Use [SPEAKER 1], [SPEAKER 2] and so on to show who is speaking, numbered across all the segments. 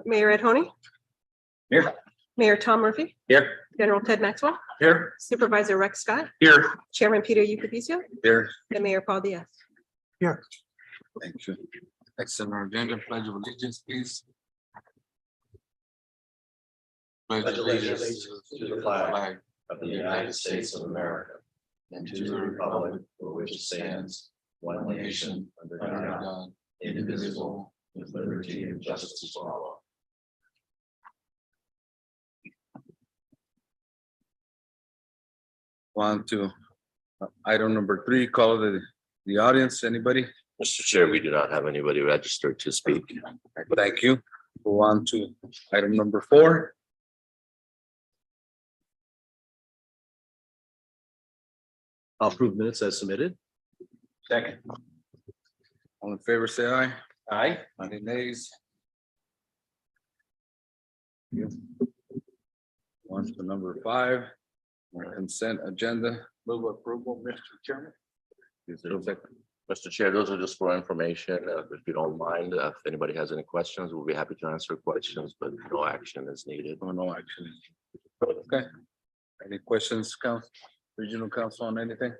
[SPEAKER 1] Mayor Ed Honey,
[SPEAKER 2] Here.
[SPEAKER 1] Mayor Tom Murphy,
[SPEAKER 2] Here.
[SPEAKER 1] General Ted Maxwell,
[SPEAKER 2] Here.
[SPEAKER 1] Supervisor Rex Scott,
[SPEAKER 2] Here.
[SPEAKER 1] Chairman Peter Yucapicio,
[SPEAKER 2] Here.
[SPEAKER 1] and Mayor Paul Diaz.
[SPEAKER 2] Thank you. Next on our agenda, pledge of allegiance, please. Pledge allegiance
[SPEAKER 3] to the flag of the United States of America and to the republic for which it stands, one nation, under God, indivisible, with liberty and justice for all.
[SPEAKER 2] On to item number 3, call the audience. Anybody?
[SPEAKER 4] Mr. Chair, we do not have anybody registered to speak.
[SPEAKER 2] Thank you. Go on to item number 4.
[SPEAKER 3] I'll approve minutes as submitted.
[SPEAKER 2] Second. All in favor, say aye.
[SPEAKER 3] Aye.
[SPEAKER 2] Any nays? On to number 5, our consent agenda. Move approval, Mr. Chairman. Is there a second?
[SPEAKER 4] Mr. Chair, those are just for information. If you don't mind, if anybody has any questions, we'll be happy to answer questions, but no action is needed.
[SPEAKER 2] Oh, no action. Okay. Any questions, Council, Regional Council on anything?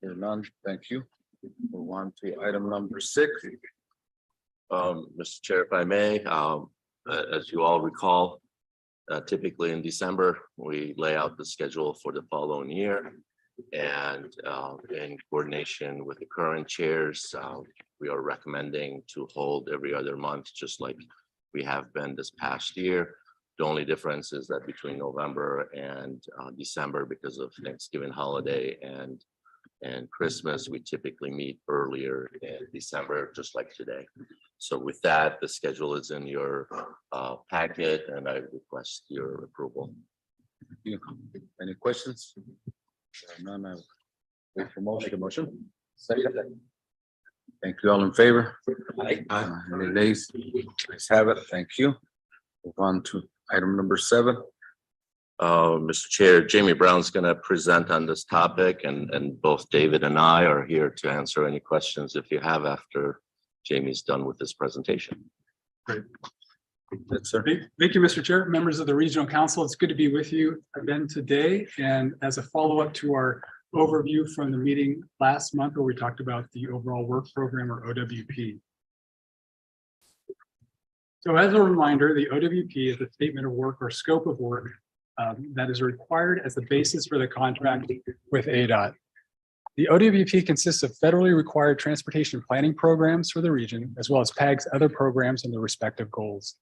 [SPEAKER 2] Hear none, thank you. Move on to item number 6.
[SPEAKER 4] Mr. Chair, if I may, as you all recall, typically in December, we lay out the schedule for the following year. And in coordination with the current chairs, we are recommending to hold every other month, just like we have been this past year. The only difference is that between November and December, because of Thanksgiving holiday and Christmas, we typically meet earlier in December, just like today. So with that, the schedule is in your packet, and I request your approval.
[SPEAKER 2] Any questions? None. I wait for motion. Second. Thank you. All in favor? Aye. Any nays? Let's have it. Thank you. Move on to item number 7.
[SPEAKER 4] Mr. Chair, Jamie Brown's going to present on this topic, and both David and I are here to answer any questions if you have after Jamie's done with this presentation.
[SPEAKER 5] Great.
[SPEAKER 2] That's sir.
[SPEAKER 5] Thank you, Mr. Chair, members of the Regional Council. It's good to be with you again today. And as a follow-up to our overview from the meeting last month, where we talked about the overall work program, or OWP. So as a reminder, the OWP is a statement of work or scope of work that is required as the basis for the contract with ADOT. The OWP consists of federally required transportation planning programs for the region, as well as PAG's other programs and their respective goals.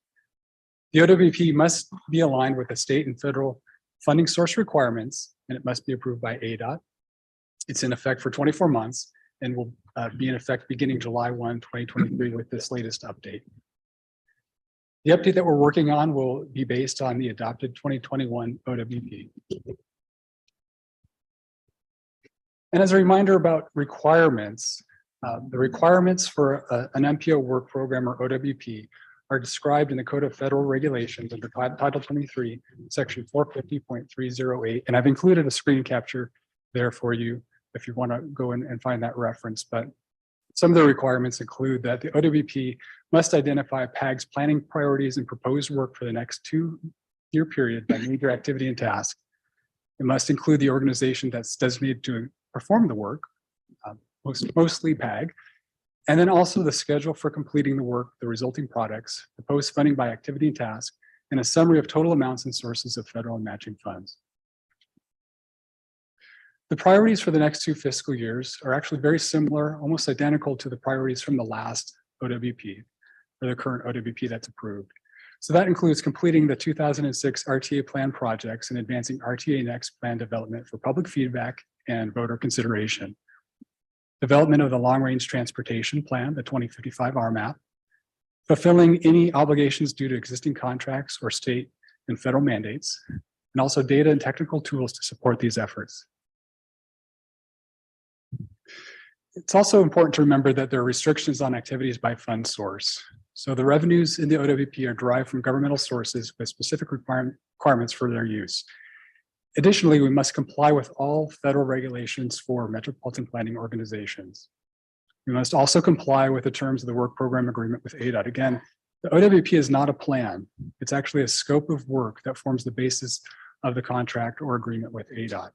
[SPEAKER 5] The OWP must be aligned with the state and federal funding source requirements, and it must be approved by ADOT. It's in effect for 24 months and will be in effect beginning July 1, 2023 with this latest update. The update that we're working on will be based on the adopted 2021 OWP. And as a reminder about requirements, the requirements for an MPO work program, or OWP, are described in the Code of Federal Regulations under Title 23, Section 450.308. And I've included a screen capture there for you if you want to go in and find that reference. But some of the requirements include that the OWP must identify PAG's planning priorities and proposed work for the next 2-year period by major activity and task. It must include the organization that's designated to perform the work, mostly PAG, and then also the schedule for completing the work, the resulting products, proposed funding by activity and task, and a summary of total amounts and sources of federal and matching funds. The priorities for the next 2 fiscal years are actually very similar, almost identical to the priorities from the last OWP, or the current OWP that's approved. So that includes completing the 2006 RTA plan projects and advancing RTA Next plan development for public feedback and voter consideration. Development of the long-range transportation plan, the 2055 RMAP, fulfilling any obligations due to existing contracts or state and federal mandates, and also data and technical tools to support these efforts. It's also important to remember that there are restrictions on activities by fund source. So the revenues in the OWP are derived from governmental sources with specific requirements for their use. Additionally, we must comply with all federal regulations for metropolitan planning organizations. We must also comply with the terms of the work program agreement with ADOT. Again, The OWP is not a plan. It's actually a scope of work that forms the basis of the contract or agreement with ADOT.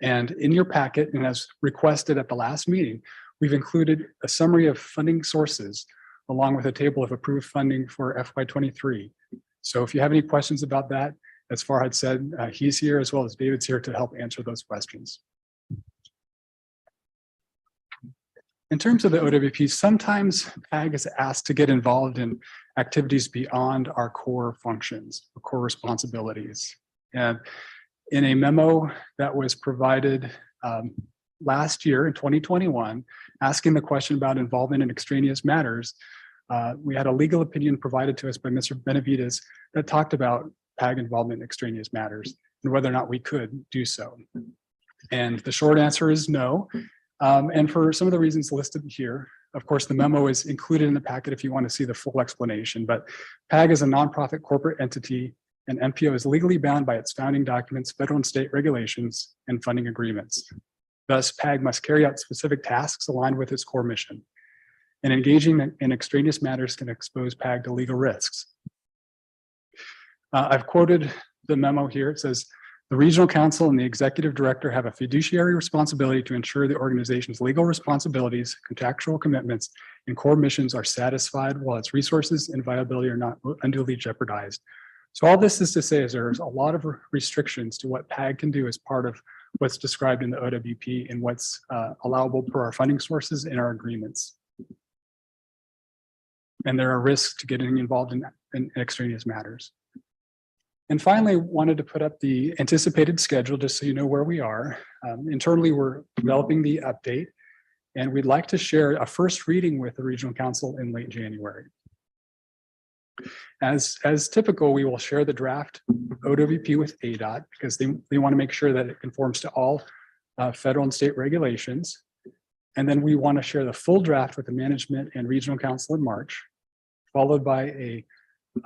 [SPEAKER 5] And in your packet, and as requested at the last meeting, we've included a summary of funding sources along with a table of approved funding for FY23. So if you have any questions about that, as Farhad said, he's here as well as David's here to help answer those questions. In terms of the OWP, sometimes PAG is asked to get involved in activities beyond our core functions, or core responsibilities. And in a memo that was provided last year in 2021, asking the question about involvement in extraneous matters, we had a legal opinion provided to us by Mr. Benavides that talked about PAG involvement in extraneous matters and whether or not we could do so. And the short answer is no. And for some of the reasons listed here, of course, the memo is included in the packet if you want to see the full explanation, but PAG is a nonprofit corporate entity and MPO is legally bound by its founding documents, federal and state regulations, and funding agreements. Thus, PAG must carry out specific tasks aligned with its core mission. And engaging in extraneous matters can expose PAG to legal risks. I've quoted the memo here. It says, the regional council and the executive director have a fiduciary responsibility to ensure the organization's legal responsibilities, contractual commitments, and core missions are satisfied while its resources and viability are not unduly jeopardized. So all this is to say is there's a lot of restrictions to what PAG can do as part of what's described in the OWP and what's allowable per our funding sources and our agreements. And there are risks to getting involved in extraneous matters. And finally, wanted to put up the anticipated schedule just so you know where we are. Internally, we're developing the update, and we'd like to share a first reading with the Regional Council in late January. As typical, we will share the draft OWP with ADOT because they want to make sure that it conforms to all federal and state regulations. And then we want to share the full draft with the management and Regional Council in March, followed by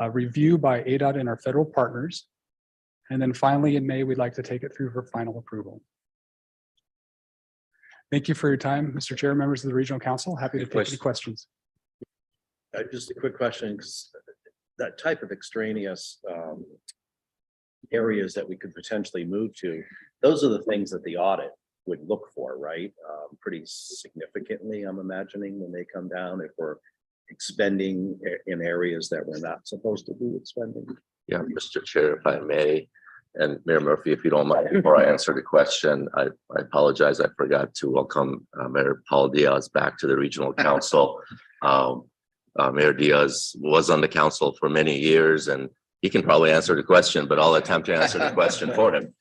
[SPEAKER 5] a review by ADOT and our federal partners. And then finally in May, we'd like to take it through for final approval. Thank you for your time, Mr. Chair, members of the Regional Council. Happy to take any questions.
[SPEAKER 3] Just a quick question, 'cause that type of extraneous areas that we could potentially move to, those are the things that the audit would look for, right? Pretty significantly, I'm imagining, when they come down, if we're expending in areas that we're not supposed to be expending.
[SPEAKER 4] Yeah, Mr. Chair, if I may, and Mayor Murphy, if you don't mind, before I answer the question, I apologize. I forgot to welcome Mayor Paul Diaz back to the Regional Council. Mayor Diaz was on the council for many years, and he can probably answer the question, but I'll attempt to answer the question for him.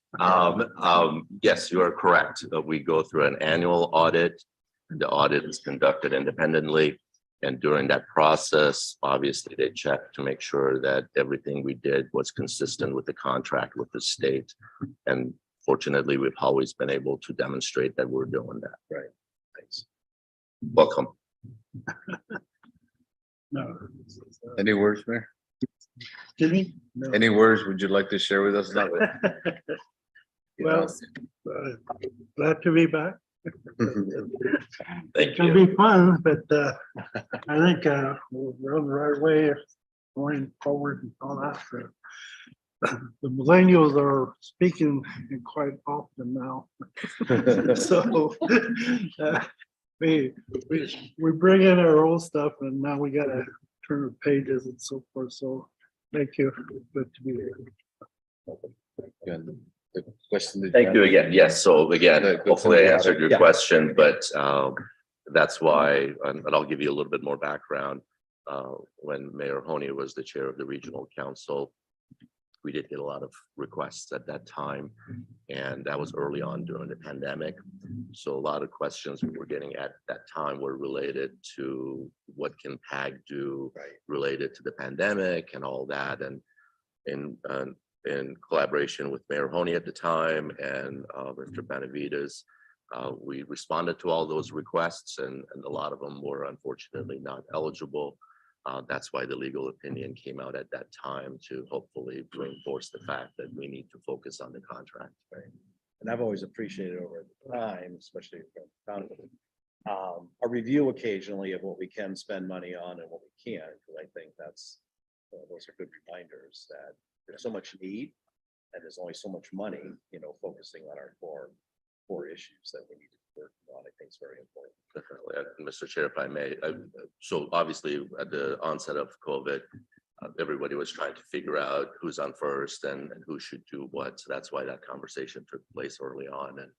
[SPEAKER 4] Yes, you are correct. We go through an annual audit. The audit is conducted independently. And during that process, obviously, they check to make sure that everything we did was consistent with the contract with the state. And fortunately, we've always been able to demonstrate that we're doing that.
[SPEAKER 3] Right. Thanks.
[SPEAKER 4] Welcome.
[SPEAKER 3] No.
[SPEAKER 2] Any words, Mayor?
[SPEAKER 3] Jimmy?
[SPEAKER 2] Any words would you like to share with us? Not with-
[SPEAKER 6] Well, glad to be back.
[SPEAKER 4] Thank
[SPEAKER 6] It'll
[SPEAKER 4] you.
[SPEAKER 6] be fun, but I think we're on the right way going forward and all that. So, the millennials are speaking quite often now. So we bring in our old stuff and now we gotta turn the pages and so forth. So thank you. Good to be here.
[SPEAKER 2] Good. The question that
[SPEAKER 4] Thank you again. Yes. So again,
[SPEAKER 2] Good, good
[SPEAKER 4] hopefully I
[SPEAKER 2] to be
[SPEAKER 4] answered your
[SPEAKER 3] Yeah.
[SPEAKER 4] question, but that's why, and I'll give you a little bit more background. When Mayor Honey was the chair of the Regional Council, we did get a lot of requests at that time, and that was early on during the pandemic. So a lot of questions we were getting at that time were related to what can PAG do related to the pandemic and all that. And in collaboration with Mayor Honey at the time and Mr. Benavides, we responded to all those requests, and a lot of them were unfortunately not eligible. That's why the legal opinion came out at that time to hopefully reinforce the fact that we need to focus on the contract.
[SPEAKER 3] Right. And I've always appreciated over time, especially from a review occasionally of what we can spend money on and what we can't. I is that there's so much need and there's only so much money, focusing on our core issues that we need to work on. I think is very important.
[SPEAKER 4] Definitely. Mr. Chair, if I may, so obviously at the onset of COVID, everybody was trying to figure out who's on first and who should do what. So that's why that conversation took place early on. And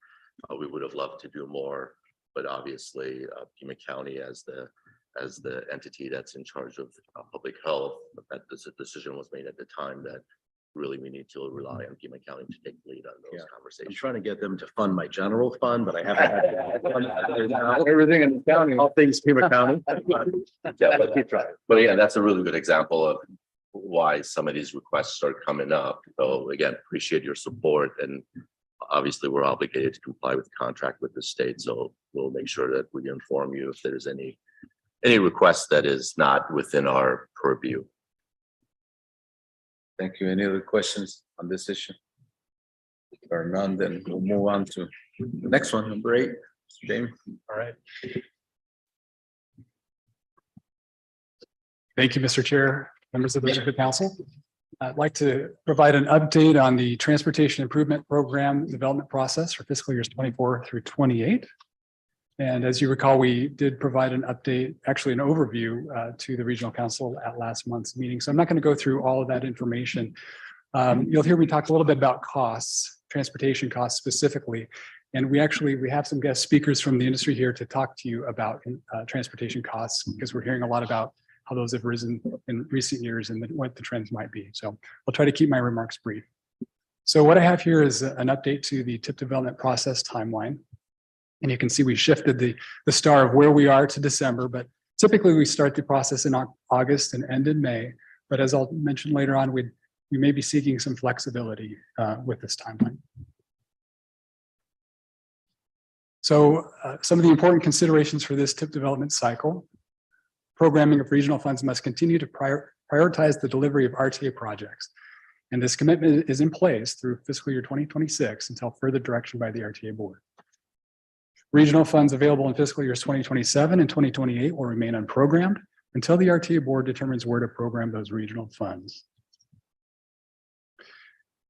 [SPEAKER 4] we would have loved to do more, but obviously Pima County as the entity that's in charge of public health, that this decision was made at the time that really we need to rely on Pima County to take the lead on those
[SPEAKER 3] I'm
[SPEAKER 4] conversations.
[SPEAKER 3] trying to get them to fund my general fund, but I haven't had
[SPEAKER 2] Everything in the county.
[SPEAKER 3] all things Pima County.
[SPEAKER 4] Yeah, but keep trying. But yeah, that's a really good example of why some of these requests are coming up. So again, appreciate your support, and obviously we're obligated to comply with the contract with the state. So we'll make sure that we inform you if there's any request that is not within our purview.
[SPEAKER 2] Thank you. Any other questions on this issue? If there are none, then we'll move on to the next one, number 8. Jamie.
[SPEAKER 5] All right. Thank you, Mr. Chair, members of the council. I'd like to provide an update on the Transportation Improvement Program development process for fiscal years 24 through 28. And as you recall, we did provide an update, actually an overview to the Regional Council at last month's meeting. So I'm not going to go through all of that information. You'll hear me talk a little bit about costs, transportation costs specifically. And we have some guest speakers from the industry here to talk to you about transportation costs, because we're hearing a lot about how those have risen in recent years and what the trends might be. So I'll try to keep my remarks brief. So what I have here is an update to the TIP development process timeline. And you can see we shifted the star of where we are to December, but typically we start the process in August and end in May. But as I'll mention later on, we may be seeking some flexibility with this timeline. So some of the important considerations for this TIP development cycle: programming of regional funds must continue to prioritize the delivery of RTA projects. And this commitment is in place through fiscal year 2026 until further direction by the RTA board. Regional funds available in fiscal years 2027 and 2028 will remain unprogrammed until the RTA board determines where to program those regional funds.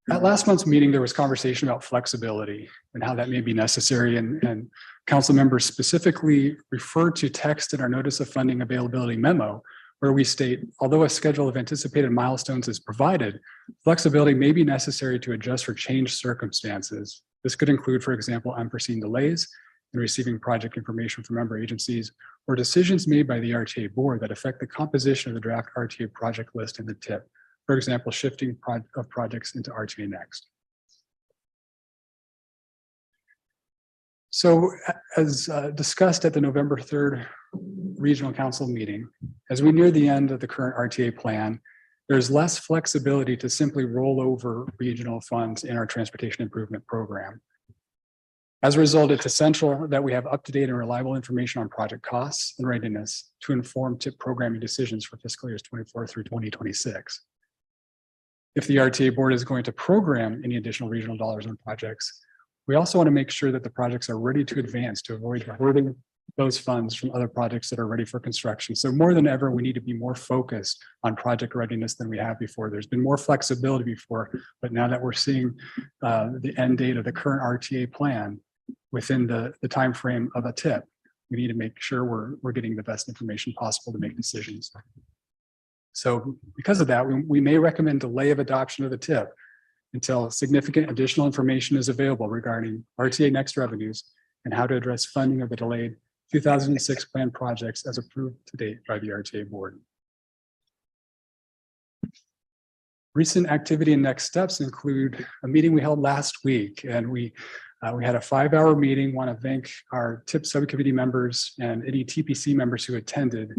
[SPEAKER 5] At last month's meeting, there was conversation about flexibility and how that may be necessary, and council members specifically referred to text in our notice of funding availability memo, where we state, although a schedule of anticipated milestones is provided, flexibility may be necessary to adjust for changed circumstances. This could include, for example, unforeseen delays in receiving project information from member agencies, or decisions made by the RTA board that affect the composition of the draft RTA project list in the TIP. For example, shifting of projects into RTA Next. So as discussed at the November 3rd Regional Council meeting, as we near the end of the current RTA plan, there's less flexibility to simply roll over regional funds in our transportation improvement program. As a result, it's essential that we have up-to-date and reliable information on project costs and readiness to inform TIP programming decisions for fiscal years 24 through 2026. If the RTA board is going to program any additional regional dollars on projects, we also want to make sure that the projects are ready to advance to avoid diverting those funds from other projects that are ready for construction. So more than ever, we need to be more focused on project readiness than we have before. There's been more flexibility before, but now that we're seeing the end date of the current RTA plan within the time frame of a TIP, we need to make sure we're getting the best information possible to make decisions. So because of that, we may recommend delay of adoption of the TIP until significant additional information is available regarding RTA Next revenues and how to address funding of the delayed 2006 planned projects as approved to date by the RTA board. Recent activity and next steps include a meeting we held last week, and we had a 5-hour meeting. Want to thank our TIP subcommittee members and any TPC members who attended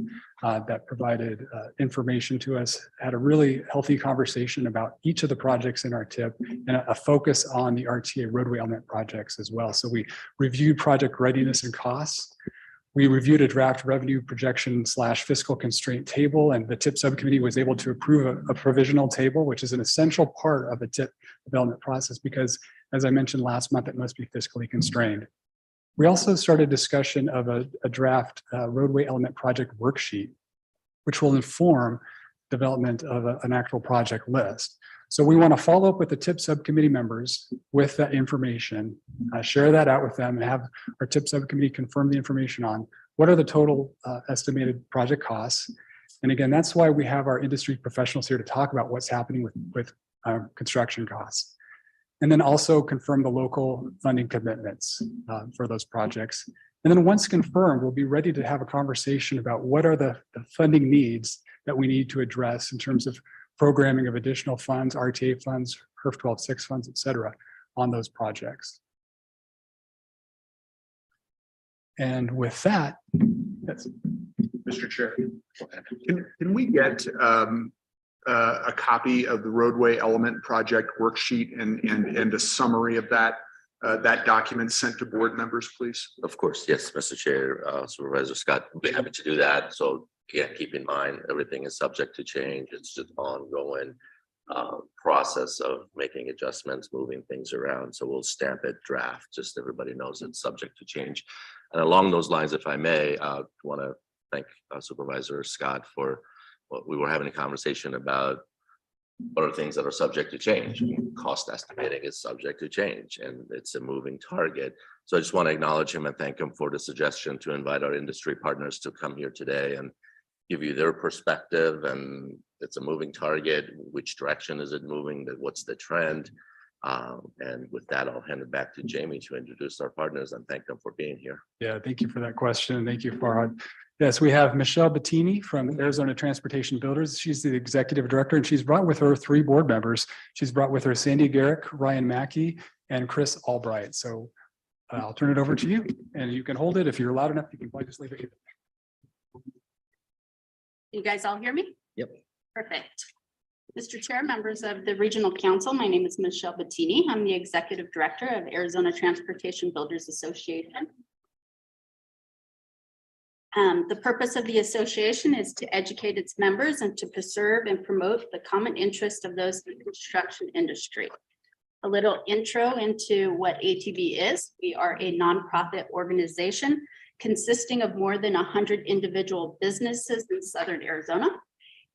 [SPEAKER 5] that provided information to us. Had a really healthy conversation about each of the projects in our TIP and a focus on the RTA roadway element projects as well. So we reviewed project readiness and costs. We reviewed a draft revenue projection / fiscal constraint table, and the TIP subcommittee was able to approve a provisional table, which is an essential part of the TIP development process because, as I mentioned last month, it must be fiscally constrained. We also started discussion of a draft roadway element project worksheet, which will inform development of an actual project list. So we want to follow up with the TIP subcommittee members with that information, share that out with them, and have our TIP subcommittee confirm the information on what are the total estimated project costs. And again, that's why we have our industry professionals here to talk about what's happening with construction costs. And then also confirm the local funding commitments for those projects. And then once confirmed, we'll be ready to have a conversation about what are the funding needs that we need to address in terms of programming of additional funds, RTA funds, HERF 12-6 funds, et cetera, on those projects. And with that, that's
[SPEAKER 7] Mr. Chair, can we get a copy of the roadway element project worksheet and a summary of that document sent to board members, please?
[SPEAKER 4] Of course, yes, Mr. Chair, Supervisor Scott, we'll be happy to do that. So yeah, keep in mind, everything is subject to change. It's just ongoing process of making adjustments, moving things around. So we'll stamp it draft, just everybody knows it's subject to change. And along those lines, if I may, want to thank Supervisor Scott for what we were having a conversation about. What are things that are subject to change? Cost estimating is subject to change and it's a moving target. So I just want to acknowledge him and thank him for the suggestion to invite our industry partners to come here today and give you their perspective. And it's a moving target. Which direction is it moving? What's the trend? And with that, I'll hand it back to Jamie to introduce our partners and thank them for being here.
[SPEAKER 5] Yeah, thank you for that question. Thank you, Farhad. Yes, we have Michelle Bettini from Arizona Transportation Builders. She's the executive director, and she's brought with her 3 board members. She's brought with her Sandy Garrick, Ryan Mackey, and Chris Albright. So I'll turn it over to you, and you can hold it. If you're loud enough, you can probably just leave it here.
[SPEAKER 8] You guys all hear me?
[SPEAKER 4] Yep.
[SPEAKER 8] Perfect. Mr. Chair, members of the Regional Council, my name is Michelle Bettini. I'm the Executive Director of Arizona Transportation Builders Association. The purpose of the association is to educate its members and to preserve and promote the common interest of those in the construction industry. A little intro into what ATB is. We are a nonprofit organization consisting of more than 100 individual businesses in Southern Arizona.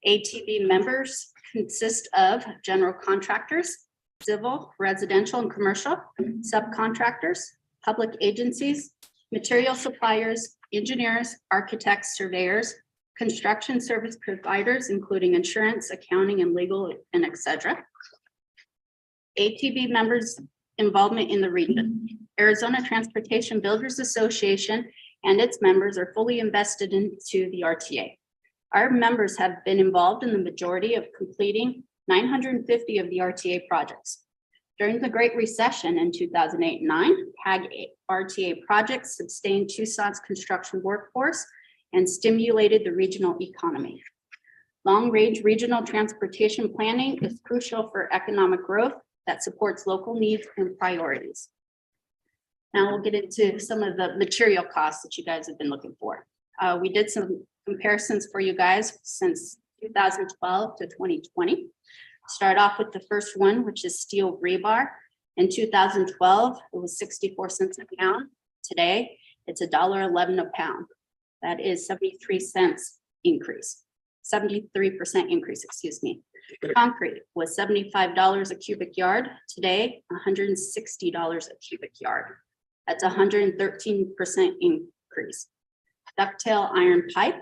[SPEAKER 8] ATB members consist of general contractors, civil, residential, and commercial, subcontractors, public agencies, material suppliers, engineers, architects, surveyors, construction service providers, including insurance, accounting, and legal, and etc. ATB members' involvement in the region. Arizona Transportation Builders Association and its members are fully invested into the RTA. Our members have been involved in the majority of completing 950 of the RTA projects. During the Great Recession in 2008 and 9, PAG RTA projects sustained Tucson's construction workforce and stimulated the regional economy. Long-range regional transportation planning is crucial for economic growth that supports local needs and priorities. Now we'll get into some of the material costs that you guys have been looking for. We did some comparisons for you guys since 2012 to 2020. Start off with the first one, which is steel rebar. In 2012, it was 64 cents a pound. Today, it's $1.11 a pound. That is 73 cents increase, 73% increase, excuse me. Concrete was $75 a cubic yard. Today, $160 a cubic yard. That's 113% increase. Ductile iron pipe,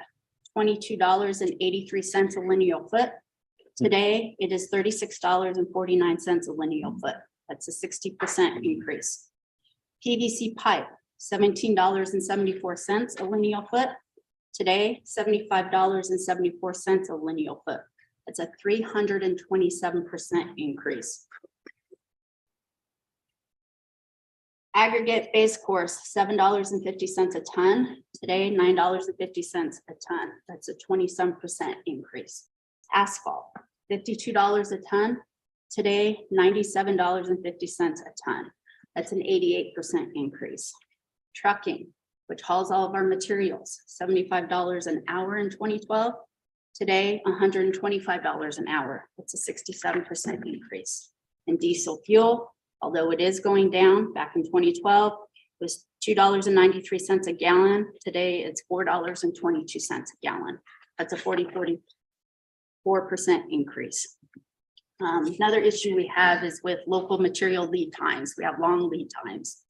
[SPEAKER 8] $22.83 a lineal foot. Today, it is $36.49 a lineal foot. That's a 60% increase. PVC pipe, $17.74 a lineal foot. Today, $75.74 a lineal foot. That's a 327% increase. Aggregate base course, $7.50 a ton. Today, $9.50 a ton. That's a 27% increase. Asphalt, $52 a ton. Today, $97.50 a ton. That's an 88% increase. Trucking, which hauls all of our materials, $75 an hour in 2012. Today, $125 an hour. That's a 67% increase. And diesel fuel, although it is going down, back in 2012, it was $2.93 a gallon. Today, it's $4.22 a gallon. That's a 40% 4% increase. Another issue we have is with local material lead times. We have long lead times.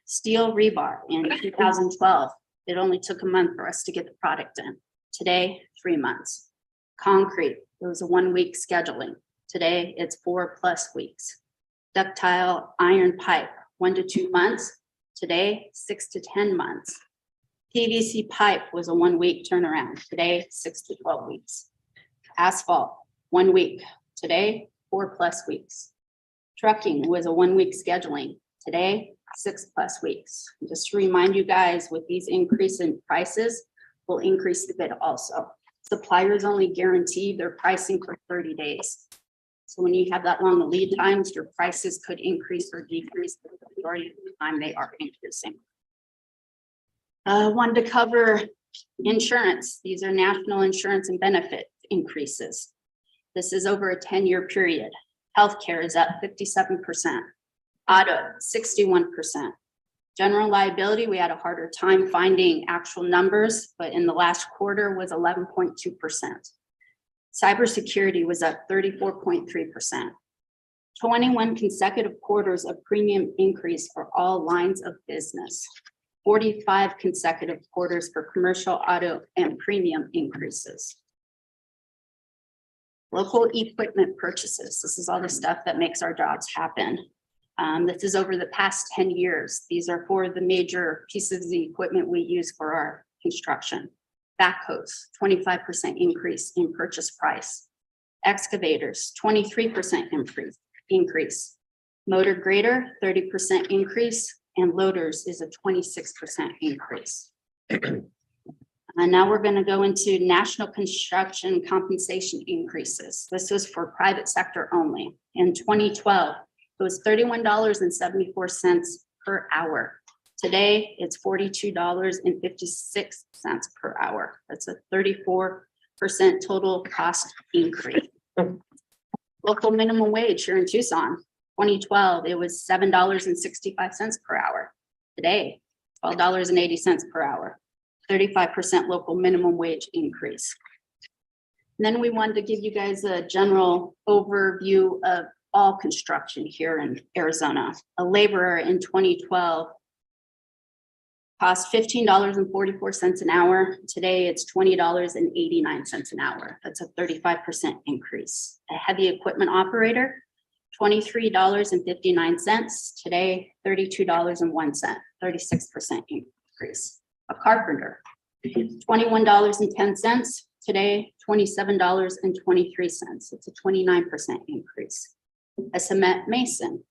[SPEAKER 8] Steel rebar in 2012, it only took a month for us to get the product in. Today, 3 months. Concrete, it was a 1 week scheduling. Today, it's 4+ weeks. Ductile iron pipe, 1 to 2 months. Today, 6 to 10 months. PVC pipe was a 1 week turnaround. Today, 6 to 12 weeks. Asphalt, 1 week. Today, 4+ weeks. Trucking was a 1 week scheduling. Today, 6+ weeks. Just to remind you guys, with these increase in prices, will increase the bid also. Suppliers only guarantee their pricing for 30 days. So when you have that long lead times, your prices could increase or decrease, but the majority of the time they are increasing. Wanted to cover insurance. These are national insurance and benefit increases. This is over a 10-year period. Healthcare is up 57%. Auto, 61%. General liability, we had a harder time finding actual numbers, but in the last quarter was 11.2%. Cybersecurity was up 34.3%. 21 consecutive quarters of premium increase for all lines of business. 45 consecutive quarters for commercial auto and premium increases. Local equipment purchases. This is all the stuff that makes our jobs happen. This is over the past 10 years. These are for the major pieces of the equipment we use for our construction. Backhoes, 25% increase in purchase price. Excavators, 23% increase. Motor grader, 30% increase, and loaders is a 26% increase. And now we're going to go into national construction compensation increases. This was for private sector only. In 2012, it was $31.74 per hour. Today, it's $42.56 per hour. That's a 34% total cost increase. Local minimum wage here in Tucson, 2012, it was $7.65 per hour. Today, $12.80 per hour, 35% local minimum wage increase. And then we wanted to give you guys a general overview of all construction here in Arizona. A laborer in 2012 cost $15.44 an hour. Today, it's $20.89 an hour. That's a 35% increase. A heavy equipment operator, $23.59. Today, $32.01, 36% increase. A carpenter, $21.10. Today, $27.23. It's a 29% increase. A cement mason,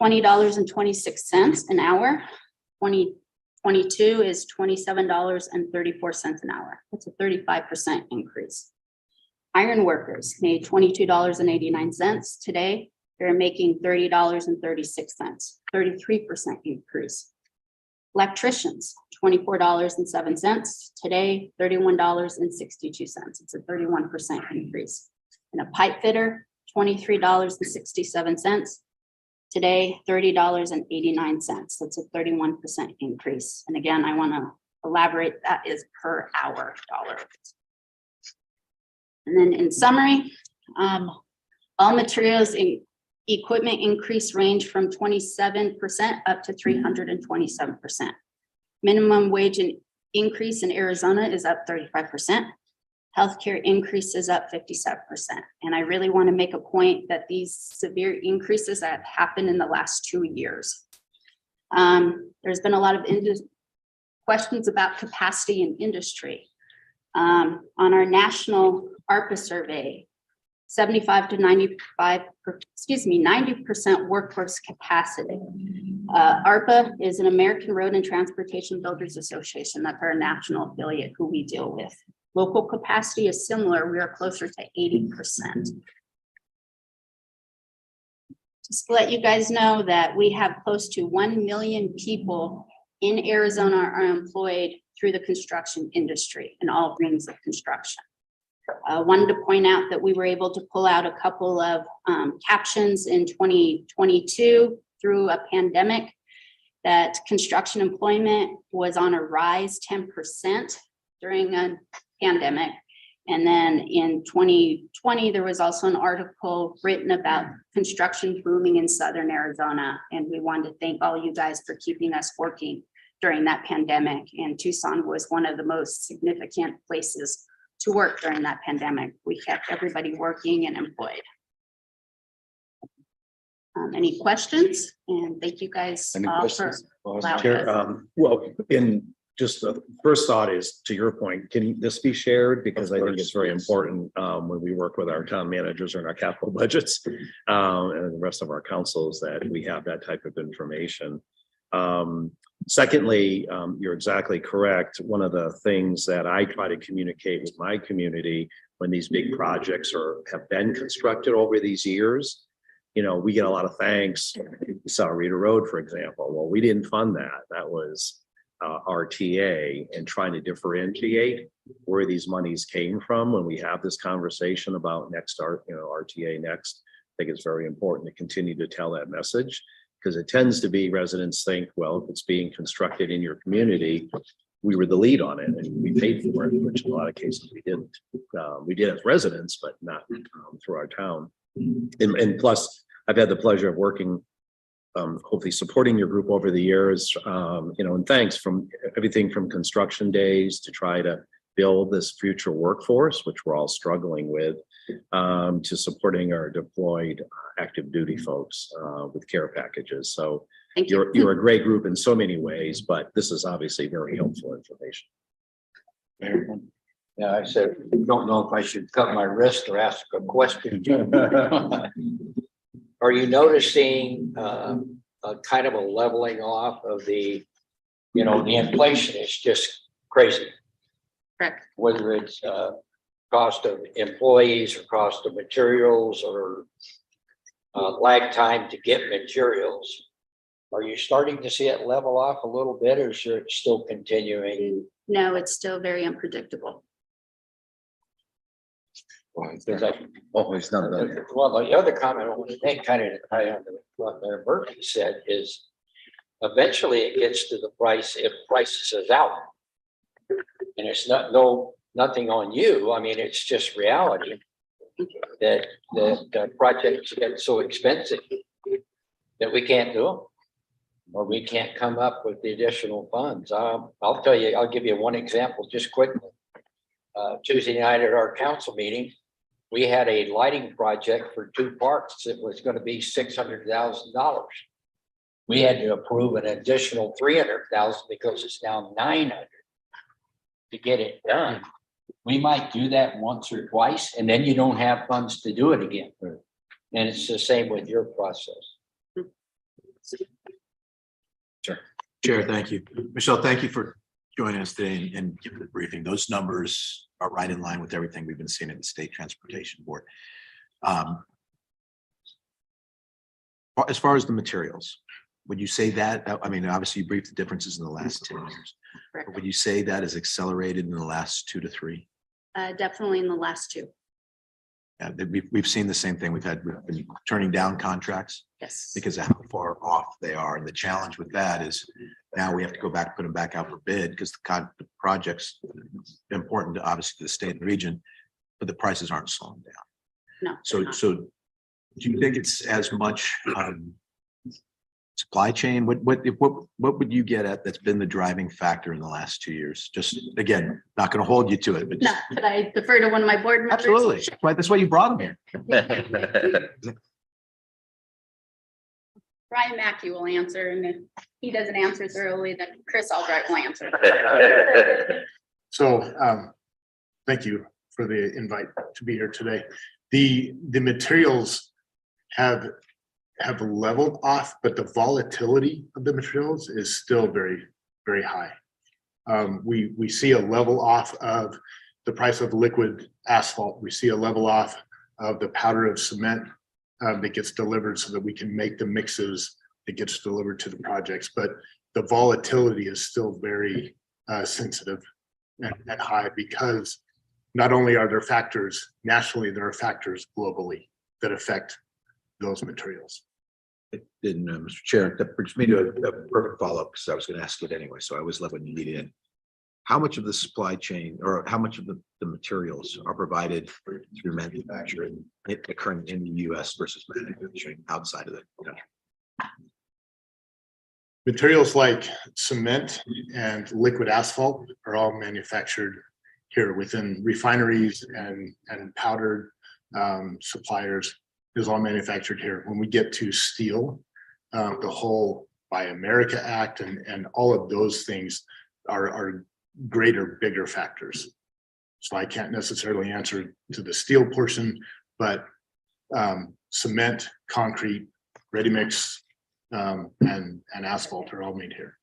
[SPEAKER 8] $20.26 an hour. 2022 is $27.34 an hour. That's a 35% increase. Iron workers made $22.89. Today, they're making $30.36, 33% increase. Electricians, $24.07. Today, $31.62. It's a 31% increase. And a pipe fitter, $23.67. Today, $30.89. That's a 31% increase. And again, I want to elaborate, that is per hour dollar. And then in summary, all materials and equipment increase range from 27% up to 327%. Minimum wage increase in Arizona is up 35%. Healthcare increase is up 57%. And I really want to make a point that these severe increases that have happened in the last 2 years. There's been a lot of questions about capacity in industry. On our national ARPA survey, 75 to 95, 90% workforce capacity. ARPA is an American Road and Transportation Builders Association. That's our national affiliate who we deal with. Local capacity is similar. We are closer to 80%. Just to let you guys know that we have close to 1 million people in Arizona are employed through the construction industry in all rings of construction. Wanted to point out that we were able to pull out a couple of captions in 2022 through a pandemic, that construction employment was on a rise 10% during a pandemic, And then in 2020, there was also an article written about construction booming in southern Arizona. And we wanted to thank all you guys for keeping us working during that pandemic. And Tucson was one of the most significant places to work during that pandemic. We kept everybody working and employed. Any questions? And thank you guys
[SPEAKER 2] Any
[SPEAKER 8] for
[SPEAKER 2] questions?
[SPEAKER 8] allowing
[SPEAKER 9] Chair,
[SPEAKER 8] us.
[SPEAKER 9] well, in just the first thought is, to your point, can this be shared? Because I think it's very important when we work with our town managers and our capital budgets and the rest of our councils that we have that type of information. Secondly, you're exactly correct. One of the things that I try to communicate with my community when these big projects have been constructed over these years, you know, we get a lot of thanks. Rita Road, for example. Well, we didn't fund that. That was RTA, and trying to differentiate where these monies came from when we have this conversation about RTA next. I think it's very important to continue to tell that message, because it tends to be residents think, well, if it's being constructed in your community, we were the lead on it and we paid for it, which in a lot of cases we didn't. We did as residents, but not through our town. And plus, I've had the pleasure of working, hopefully supporting your group over the years, and thanks from everything from construction days to try to build this future workforce, which we're all struggling with, to supporting our deployed active duty folks with care packages. So
[SPEAKER 8] Thank you.
[SPEAKER 9] you're a great group in so many ways, but this is obviously very helpful information.
[SPEAKER 3] Yeah, I said, don't know if I should cut my wrist or ask a question. Are you noticing a kind of a leveling off of the inflation is just crazy,
[SPEAKER 8] Correct.
[SPEAKER 3] whether it's cost of employees or cost of materials or lag time to get materials. Are you starting to see it level off a little bit, or is it still continuing?
[SPEAKER 8] No, it's still very unpredictable.
[SPEAKER 3] Because I-
[SPEAKER 2] Oh, he's not done.
[SPEAKER 3] Well, the other comment I want to make, kind of tie on to what Mayor Murphy said, is eventually it gets to the price if prices is out. And it's nothing on you. I mean, it's just reality that projects get so expensive that we can't do them, or we can't come up with the additional funds. I'll tell you, I'll give you one example just quickly. Tuesday night at our council meeting, we had a lighting project for 2 parks. It was going to be $600,000. We had to approve an additional $300,000 because it's now $900 to get it done. We might do that once or twice, and then you don't have funds to do it again. And it's the same with your process.
[SPEAKER 10] Chair, thank you. Michelle, thank you for joining us today and giving the briefing. Those numbers are right in line with everything we've been seeing at the State Transportation Board. As far as the materials, would you say that, I mean, obviously you briefed the differences in the last 10 years, but would you say that has accelerated in the last 2 to 3?
[SPEAKER 8] Definitely in the last 2.
[SPEAKER 10] Yeah, we've seen the same thing. We've been turning down contracts
[SPEAKER 8] Yes.
[SPEAKER 10] because of how far off they are. And the challenge with that is now we have to go back, put them back out for bid, because the project's important to obviously the state and region, but the prices aren't slowing down.
[SPEAKER 8] No.
[SPEAKER 10] So do you think it's as much supply chain? What would you get at that's been the driving factor in the last 2 years? Just again, not going to hold you to it, but
[SPEAKER 8] No, could I defer to one of my board members?
[SPEAKER 10] absolutely. Right, that's why you brought them here.
[SPEAKER 8] Brian Mackey will answer, and if he doesn't answer thoroughly, then Chris Albright will answer.
[SPEAKER 6] So thank you for the invite to be here today. The materials have leveled off, but the volatility of the materials is still very, very high. We see a level off of the price of liquid asphalt. We see a level off of the powder of cement that gets delivered so that we can make the mixes that gets delivered to the projects. But the volatility is still very sensitive and high, because not only are there factors nationally, there are factors globally that affect those materials.
[SPEAKER 10] And Mr. Chair, that brings me to a perfect follow-up, because I was going to ask it anyway, so I always love when you lead in. how much of the supply chain or how much of the materials are provided through manufacturing occurring in the US versus manufacturing outside of it?
[SPEAKER 7] Materials like cement and liquid asphalt are all manufactured here within refineries and powdered suppliers is all manufactured here. When we get to steel, the whole Buy America Act and all of those things are greater, bigger factors. So I can't necessarily answer to the steel portion, but cement, concrete, ready mix, and asphalt are all made here.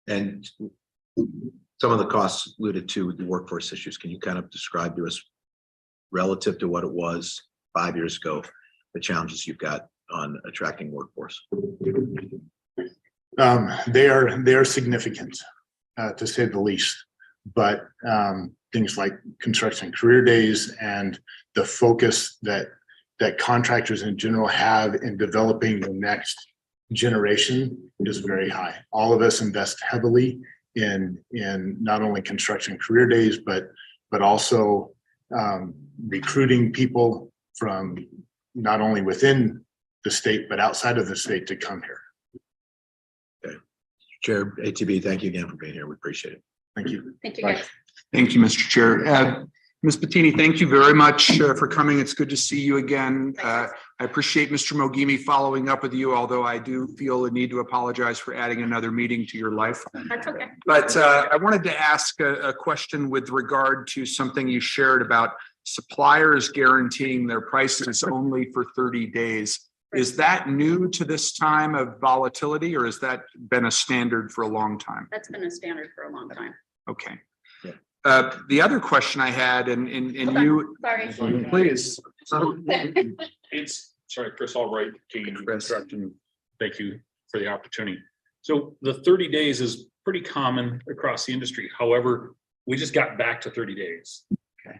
[SPEAKER 10] And some of the costs alluded to with the workforce issues, can you kind of describe to us relative to what it was 5 years ago, the challenges you've got on attracting workforce?
[SPEAKER 7] They are significant, to say the least. But things like construction career days and the focus that contractors in general have in developing the next generation is very high. All of us invest heavily in not only construction career days, but also recruiting people from not only within the state, but outside of the state to come here.
[SPEAKER 10] Okay. Chair ATB, thank you again for being here. We appreciate it.
[SPEAKER 7] Thank you.
[SPEAKER 8] Thank you, guys.
[SPEAKER 11] Thank you, Mr. Chair. Ms. Bettini, thank you very much for coming. It's good to see you again. I appreciate Mr. Mogimi following up with you, although I do feel the need to apologize for adding another meeting to your life.
[SPEAKER 8] That's okay.
[SPEAKER 11] But I wanted to ask a question with regard to something you shared about suppliers guaranteeing their prices only for 30 days. Is that new to this time of volatility, or has that been a standard for a long time?
[SPEAKER 8] That's been a standard for a long time.
[SPEAKER 11] Okay.
[SPEAKER 10] Yeah.
[SPEAKER 11] The other question I had, and you,
[SPEAKER 8] Sorry.
[SPEAKER 11] please.
[SPEAKER 12] It's, sorry, Chris Albright, King Construction. Thank you for the opportunity. So the 30 days is pretty common across the industry. However, we just got back to 30 days.
[SPEAKER 11] Okay.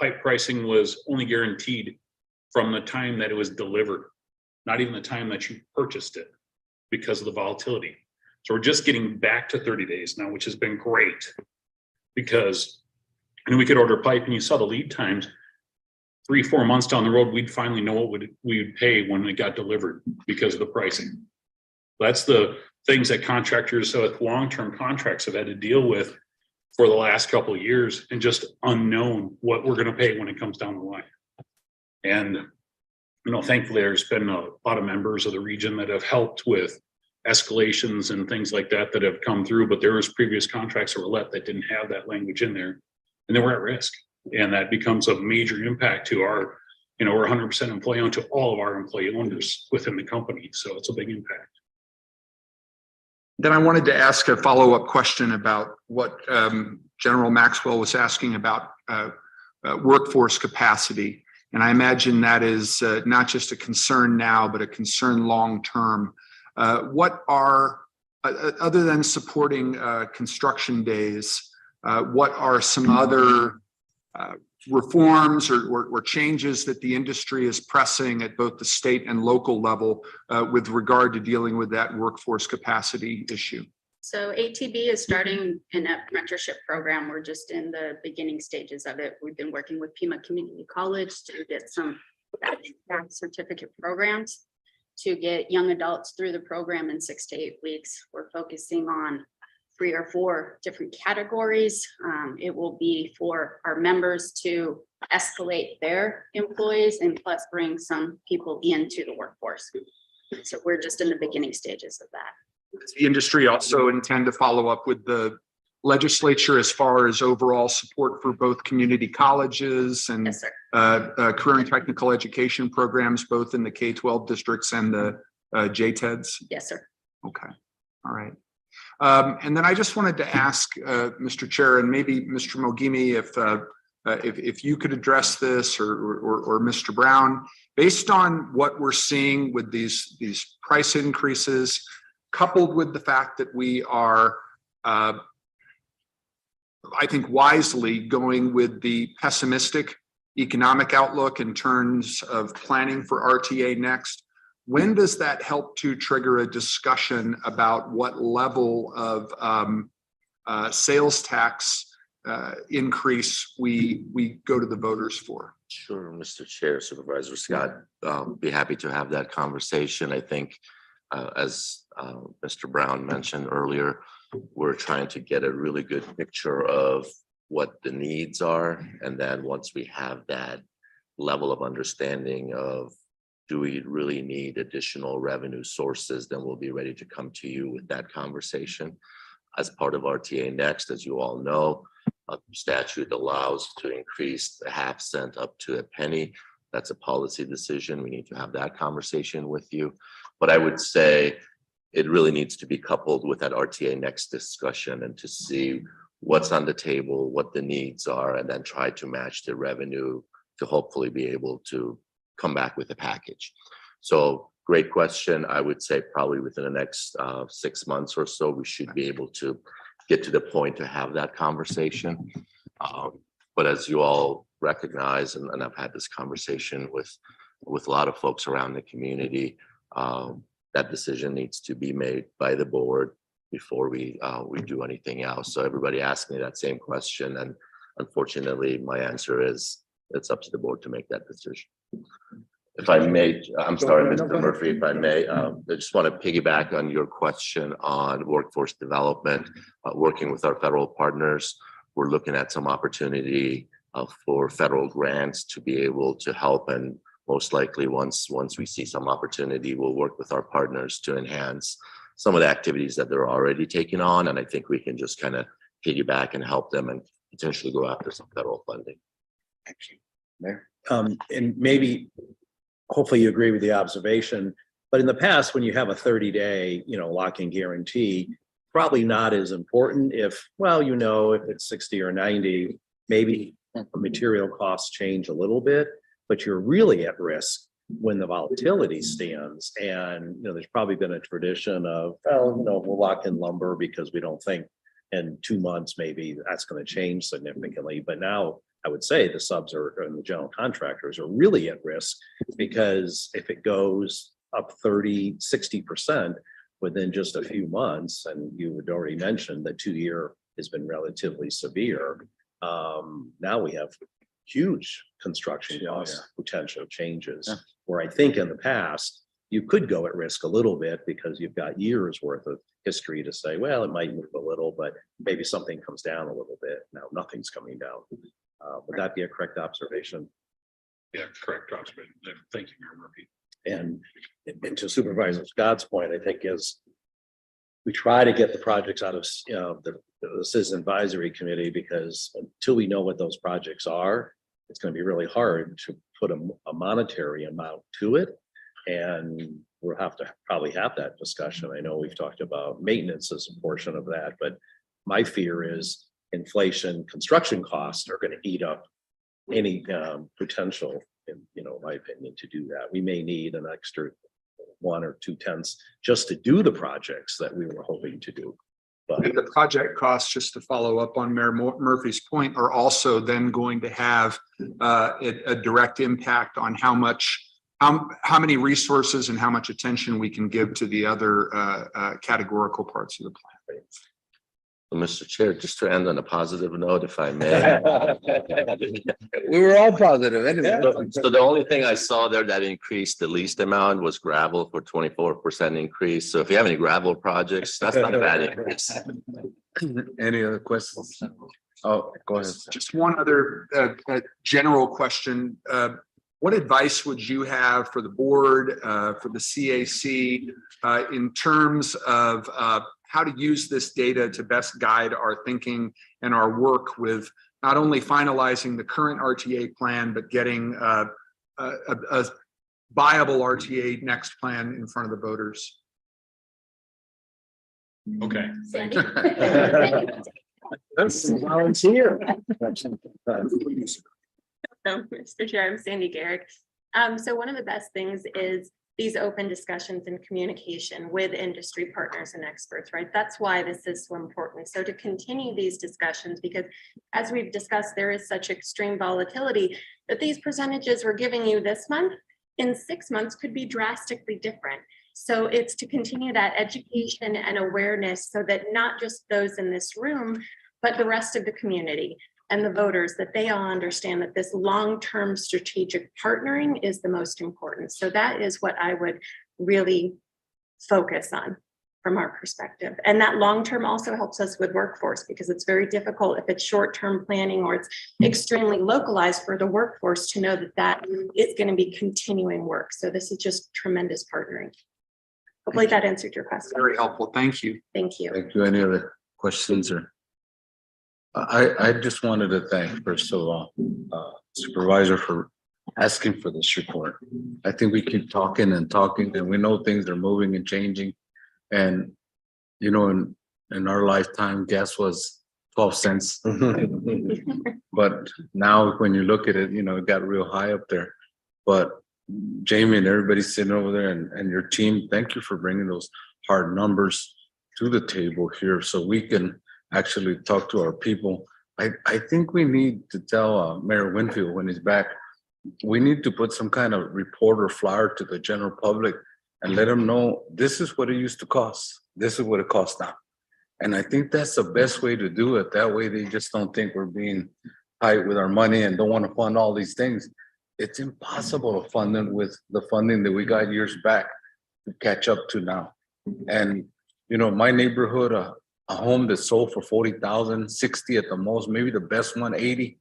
[SPEAKER 12] Pipe pricing was only guaranteed from the time that it was delivered, not even the time that you purchased it, because of the volatility. So we're just getting back to 30 days now, which has been great, because we could order pipe and you saw the lead times 3-4 months down the road, we'd finally know what we would pay when it got delivered because of the pricing. That's the things that contractors with long-term contracts have had to deal with for the last couple of years, and just unknown what we're going to pay when it comes down the line. And, thankfully there's been a lot of members of the region that have helped with escalations and things like that have come through, but there was previous contracts that were let that didn't have that language in there, and they were at risk. And that becomes a major impact to our, we're 100% employee owned, to all of our employee owners within the company. So it's a big impact.
[SPEAKER 11] Then I wanted to ask a follow-up question about what General Maxwell was asking about workforce capacity. And I imagine that is not just a concern now, but a concern long-term. What are, other than supporting construction days, what are some other reforms or changes that the industry is pressing at both the state and local level with regard to dealing with that workforce capacity issue?
[SPEAKER 8] So ATB is starting an apprenticeship program. We're just in the beginning stages of it. We've been working with Pima Community College to get some certificate programs to get young adults through the program in 6 to 8 weeks. We're focusing on 3 or 4 different categories. It will be for our members to escalate their employees and plus bring some people into the workforce. So we're just in the beginning stages of that.
[SPEAKER 11] Does the industry also intend to follow up with the legislature as far as overall support for both community colleges and
[SPEAKER 8] Yes, sir.
[SPEAKER 11] career and technical education programs, both in the K-12 districts and the JTEDs?
[SPEAKER 8] Yes, sir.
[SPEAKER 11] Okay, all right. And then I just wanted to ask Mr. Chair, and maybe Mr. Mogimi, if you could address this, or Mr. Brown, based on what we're seeing with these price increases, coupled with the fact that we are, I think, wisely going with the pessimistic economic outlook in terms of planning for RTA next, when does that help to trigger a discussion about what level of
[SPEAKER 7] sales tax increase we go to the voters for?
[SPEAKER 4] Sure, Mr. Chair, Supervisor Scott, be happy to have that conversation. I think, as Mr. Brown mentioned earlier, we're trying to get a really good picture of what the needs are. And then once we have that level of understanding of, do we really need additional revenue sources, then we'll be ready to come to you with that conversation. As part of RTA Next, as you all know, statute allows to increase the half cent up to a penny. That's a policy decision. We need to have that conversation with you. But I would say it really needs to be coupled with that RTA Next discussion and to see what's on the table, what the needs are, and then try to match the revenue to hopefully be able to come back with a package. So great question. I would say probably within the next 6 months or so, we should be able to get to the point to have that conversation. But as you all recognize, and I've had this conversation with a lot of folks around the community, that decision needs to be made by the board before we do anything else. So everybody asked me that same question, and unfortunately, my answer is it's up to the board to make that decision. If I may, I'm sorry, Mr. Murphy, if I may, I just want to piggyback on your question on workforce development. Working with our federal partners, we're looking at some opportunity for federal grants to be able to help, and most likely once we see some opportunity, we'll work with our partners to enhance some of the activities that they're already taking on. And I think we can just kind of piggyback and help them and potentially go after some federal funding.
[SPEAKER 2] Thank you. Mayor?
[SPEAKER 9] And maybe, hopefully you agree with the observation, but in the past, when you have a 30-day, lock-in guarantee, probably not as important if, well, if it's 60 or 90, maybe material costs change a little bit, but you're really at risk when the volatility stands. And, there's probably been a tradition of, we'll lock in lumber because we don't think in 2 months, maybe that's going to change significantly. But now I would say the subs and the general contractors are really at risk, because if it goes up 30-60% within just a few months, and you had already mentioned that 2-year has been relatively severe, now we have huge construction cost potential changes, where I think in the past you could go at risk a little bit because you've got years worth of history to say, well, it might move a little, but maybe something comes down a little bit. Now nothing's coming down. Would that be a correct observation?
[SPEAKER 12] Yeah, correct observation. Thank you, Mayor Murphy.
[SPEAKER 9] And to Supervisor Scott's point, I think is we try to get the projects out of the Citizen Advisory Committee, because until we know what those projects are, it's going to be really hard to put a monetary amount to it. And we'll have to probably have that discussion. I know we've talked about maintenance as a portion of that, but my fear is inflation, construction costs are going to eat up any potential, in my opinion, to do that. We may need an extra 1 or 2 tenths just to do the projects that we were hoping to do. But
[SPEAKER 7] And the project costs, just to follow up on Mayor Murphy's point, are also then going to have a direct impact on how many resources and how much attention we can give to the other categorical parts of the plan.
[SPEAKER 4] Mr. Chair, just to end on a positive note, if I may.
[SPEAKER 2] We were all positive anyway.
[SPEAKER 4] So the only thing I saw there that increased the least amount was gravel for 24% increase. So if you have any gravel projects, that's not a bad increase.
[SPEAKER 2] Any other questions? Oh, go ahead.
[SPEAKER 7] Just one other general question. What advice would you have for the board, for the CAC, in terms of how to use this data to best guide our thinking and our work with not only finalizing the current RTA plan, but getting a viable RTA next plan in front of the voters?
[SPEAKER 12] Okay.
[SPEAKER 8] Sandy?
[SPEAKER 9] that's a volunteer.
[SPEAKER 13] So, Mr. Chair, I'm Sandy Garrick. So one of the best things is these open discussions and communication with industry partners and experts, right? That's why this is so important. So to continue these discussions, because as we've discussed, there is such extreme volatility that these percentages we're giving you this month in 6 months could be drastically different. So it's to continue that education and awareness so that not just those in this room, but the rest of the community and the voters, that they all understand that this long-term strategic partnering is the most important. So that is what I would really focus on from our perspective. And that long-term also helps us with workforce, because it's very difficult if it's short-term planning or it's extremely localized for the workforce to know that that is going to be continuing work. So this is just tremendous partnering. Hopefully that answered your question.
[SPEAKER 11] Very helpful. Thank you.
[SPEAKER 13] Thank you.
[SPEAKER 2] Thank you. Any other questions or? I just wanted to thank, first of all, Supervisor for asking for this report. I think we keep talking and talking, and we know things are moving and changing. And, you know, in our lifetime, gas was 12 cents. But now when you look at it, you know, it got real high up there. But Jamie and everybody sitting over there and your team, thank you for bringing those hard numbers to the table here so we can actually talk to our people. I think we need to tell Mayor Winfield when he's back, we need to put some kind of report or flyer to the general public and let them know this is what it used to cost. This is what it costs now. And I think that's the best way to do it. That way they just don't think we're being tight with our money and don't want to fund all these things. It's impossible to fund them with the funding that we got years back to catch up to now. And, you know, my neighborhood, a home that sold for 40,000, 60 at the most, maybe the best one, 80,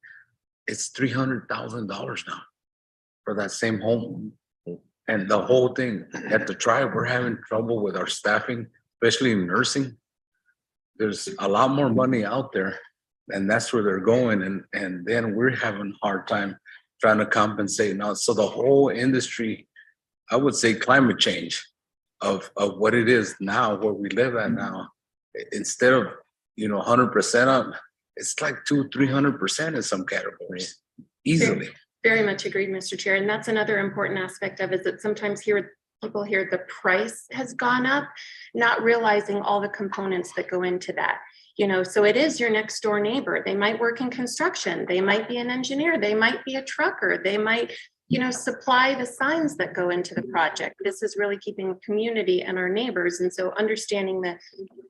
[SPEAKER 2] it's $300,000 now for that same home. And the whole thing at the tribe, we're having trouble with our staffing, especially in nursing. There's a lot more money out there and that's where they're going. And then we're having a hard time trying to compensate now. So the whole industry, I would say climate change of what it is now, where we live at now, instead of, you know, 100% up, it's like 200-300% in some categories, easily.
[SPEAKER 13] Very much agreed, Mr. Chair. And that's another important aspect of it, is that sometimes people hear the price has gone up, not realizing all the components that go into that. You know, so it is your next door neighbor. They might work in construction. They might be an engineer. They might be a trucker. They might, you know, supply the signs that go into the project. This is really keeping the community and our neighbors. And so understanding the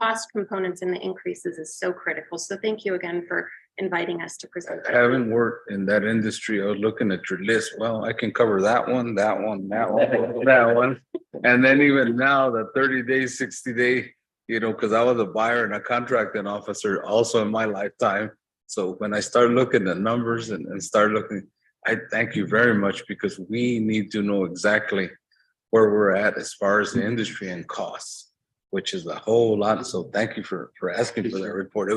[SPEAKER 13] cost components and the increases is so critical. So thank you again for inviting us to present.
[SPEAKER 2] Having worked in that industry, I was looking at your list. Well, I can cover that one, that one, that one, that one. And then even now, the 30-day, 60-day, you know, because I was a buyer and a contracting officer also in my lifetime. So when I started looking at numbers and started looking, I thank you very much, because we need to know exactly where we're at as far as the industry and costs, which is a whole lot. So thank you for asking for that report.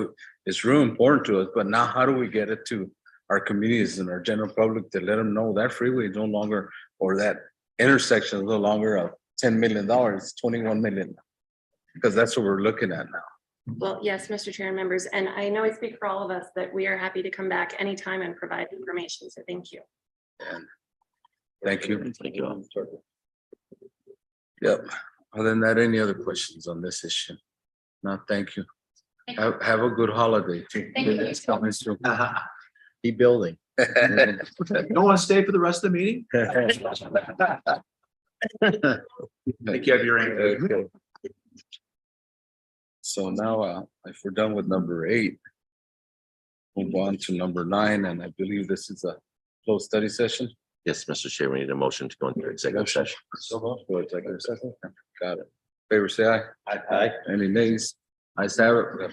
[SPEAKER 2] It's really important to us, but now how do we get it to our communities and our general public to let them know that freeway is no longer, or that intersection is no longer a $10 million, it's 21 million, because that's what we're looking at now.
[SPEAKER 13] Well, yes, Mr. Chair and members, and I know I speak for all of us that we are happy to come back anytime and provide information. So thank you.
[SPEAKER 2] And thank you.
[SPEAKER 4] Thank you all.
[SPEAKER 2] Yep. Other than that, any other questions on this issue? No, thank you. Have a good holiday too.
[SPEAKER 8] Thank you.
[SPEAKER 2] It's coming soon.
[SPEAKER 10] Keep building. You don't want to stay for the rest of the meeting?
[SPEAKER 7] Thank you. Have your
[SPEAKER 2] Okay. So now, if we're done with number 8, move on to number 9, and I believe this is a closed study session.
[SPEAKER 4] Yes, Mr. Chair, we need a motion to go into executive session.
[SPEAKER 2] So, go executive session. Got it. Favor say aye.
[SPEAKER 10] Aye.
[SPEAKER 2] Any nays? Ayes have it.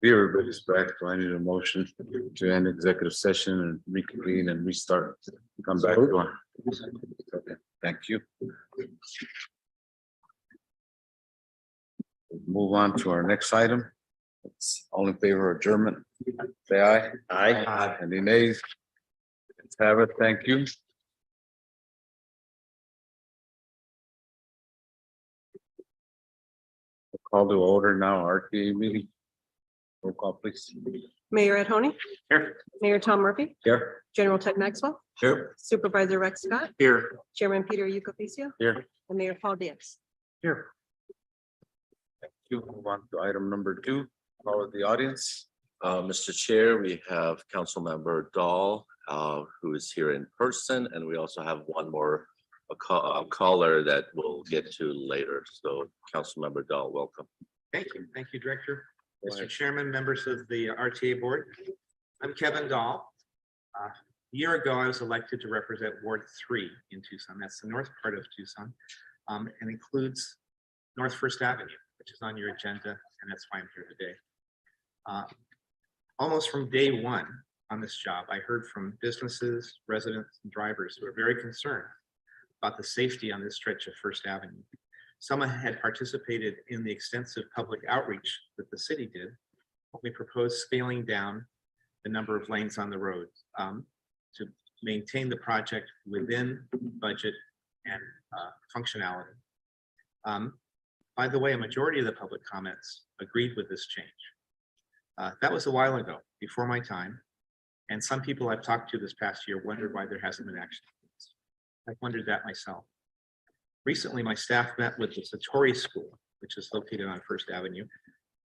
[SPEAKER 2] Everybody's back, so I need a motion to end executive session and reconvene and restart. Come back. to our- Okay, thank you. Move on to our next item. It's all in favor of adjournment. Say aye.
[SPEAKER 9] Aye.
[SPEAKER 2] Any nays? Let's have it. Thank you. Call to order now, RTA meeting. Roll call, please.
[SPEAKER 1] Mayor Ed Honey.
[SPEAKER 12] Here.
[SPEAKER 1] Mayor Tom Murphy.
[SPEAKER 9] Here.
[SPEAKER 1] General Ted Maxwell.
[SPEAKER 9] Here.
[SPEAKER 1] Supervisor Rex Scott.
[SPEAKER 12] Here.
[SPEAKER 1] Chairman Peter Yukaficio.
[SPEAKER 2] Here.
[SPEAKER 1] And Mayor Paul Diaz.
[SPEAKER 6] Here.
[SPEAKER 2] You move on to item number 2, call of the audience.
[SPEAKER 4] Mr. Chair, we have Councilmember Dahl, who is here in person, and we also have one more a caller that we'll get to later. So Councilmember Dahl, welcome.
[SPEAKER 14] Thank you, Director.
[SPEAKER 2] Go
[SPEAKER 14] Mr.
[SPEAKER 2] ahead.
[SPEAKER 14] Chairman, members of the RTA Board. I'm Kevin Dahl. A year ago, I was elected to represent Ward 3 in Tucson. That's the north part of Tucson, and includes North First Avenue, which is on your agenda, and that's why I'm here today. Almost from day one on this job, I heard from businesses, residents, and drivers who are very concerned about the safety on this stretch of First Avenue. Some had participated in the extensive public outreach that the city did. We proposed scaling down the number of lanes on the road to maintain the project within budget and functionality. By the way, a majority of the public comments agreed with this change. That was a while ago, before my time. And some people I've talked to this past year wondered why there hasn't been action. I've wondered that myself. Recently, my staff met with the Satori School, which is located on First Avenue.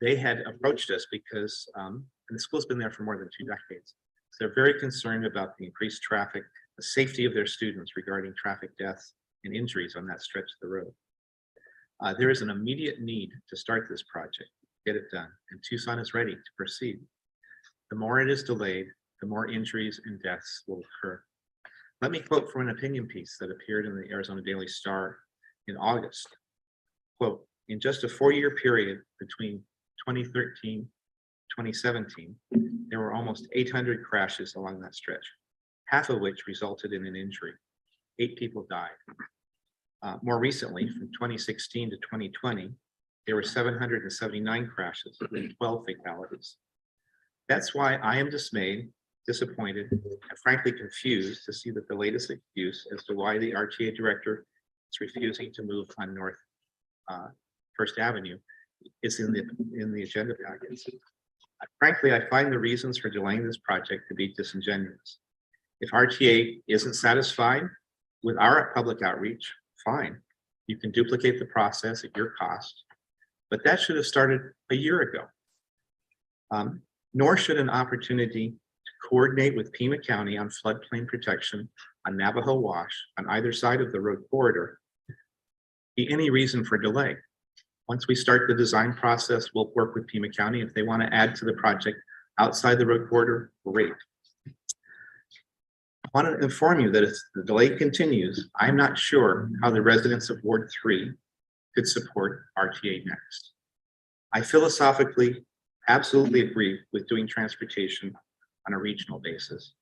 [SPEAKER 14] They had approached us because and the school's been there for more than 2 decades. So they're very concerned about the increased traffic, the safety of their students regarding traffic deaths and injuries on that stretch of the road. There is an immediate need to start this project, get it done, and Tucson is ready to proceed. The more it is delayed, the more injuries and deaths will occur. Let me quote from an opinion piece that appeared in the Arizona Daily Star in August. Quote, in just a 4-year period between 2013, 2017, there were almost 800 crashes along that stretch, half of which resulted in an injury. 8 people died. More recently, from 2016 to 2020, there were 779 crashes and 12 fatalities. That's why I am dismayed, disappointed, and frankly confused to see that the latest excuse as to why the RTA director is refusing to move on North First Avenue is in the agenda package. Frankly, I find the reasons for delaying this project to be disingenuous. If RTA isn't satisfied with our public outreach, fine. You can duplicate the process at your cost, but that should have started a year ago. Nor should an opportunity to coordinate with Pima County on floodplain protection on Navajo Wash on either side of the road corridor be any reason for delay. Once we start the design process, we'll work with Pima County. If they want to add to the project outside the road corridor, great. I want to inform you that if the delay continues, I'm not sure how the residents of Ward 3 could support RTA next. I philosophically absolutely agree with doing transportation on a regional basis.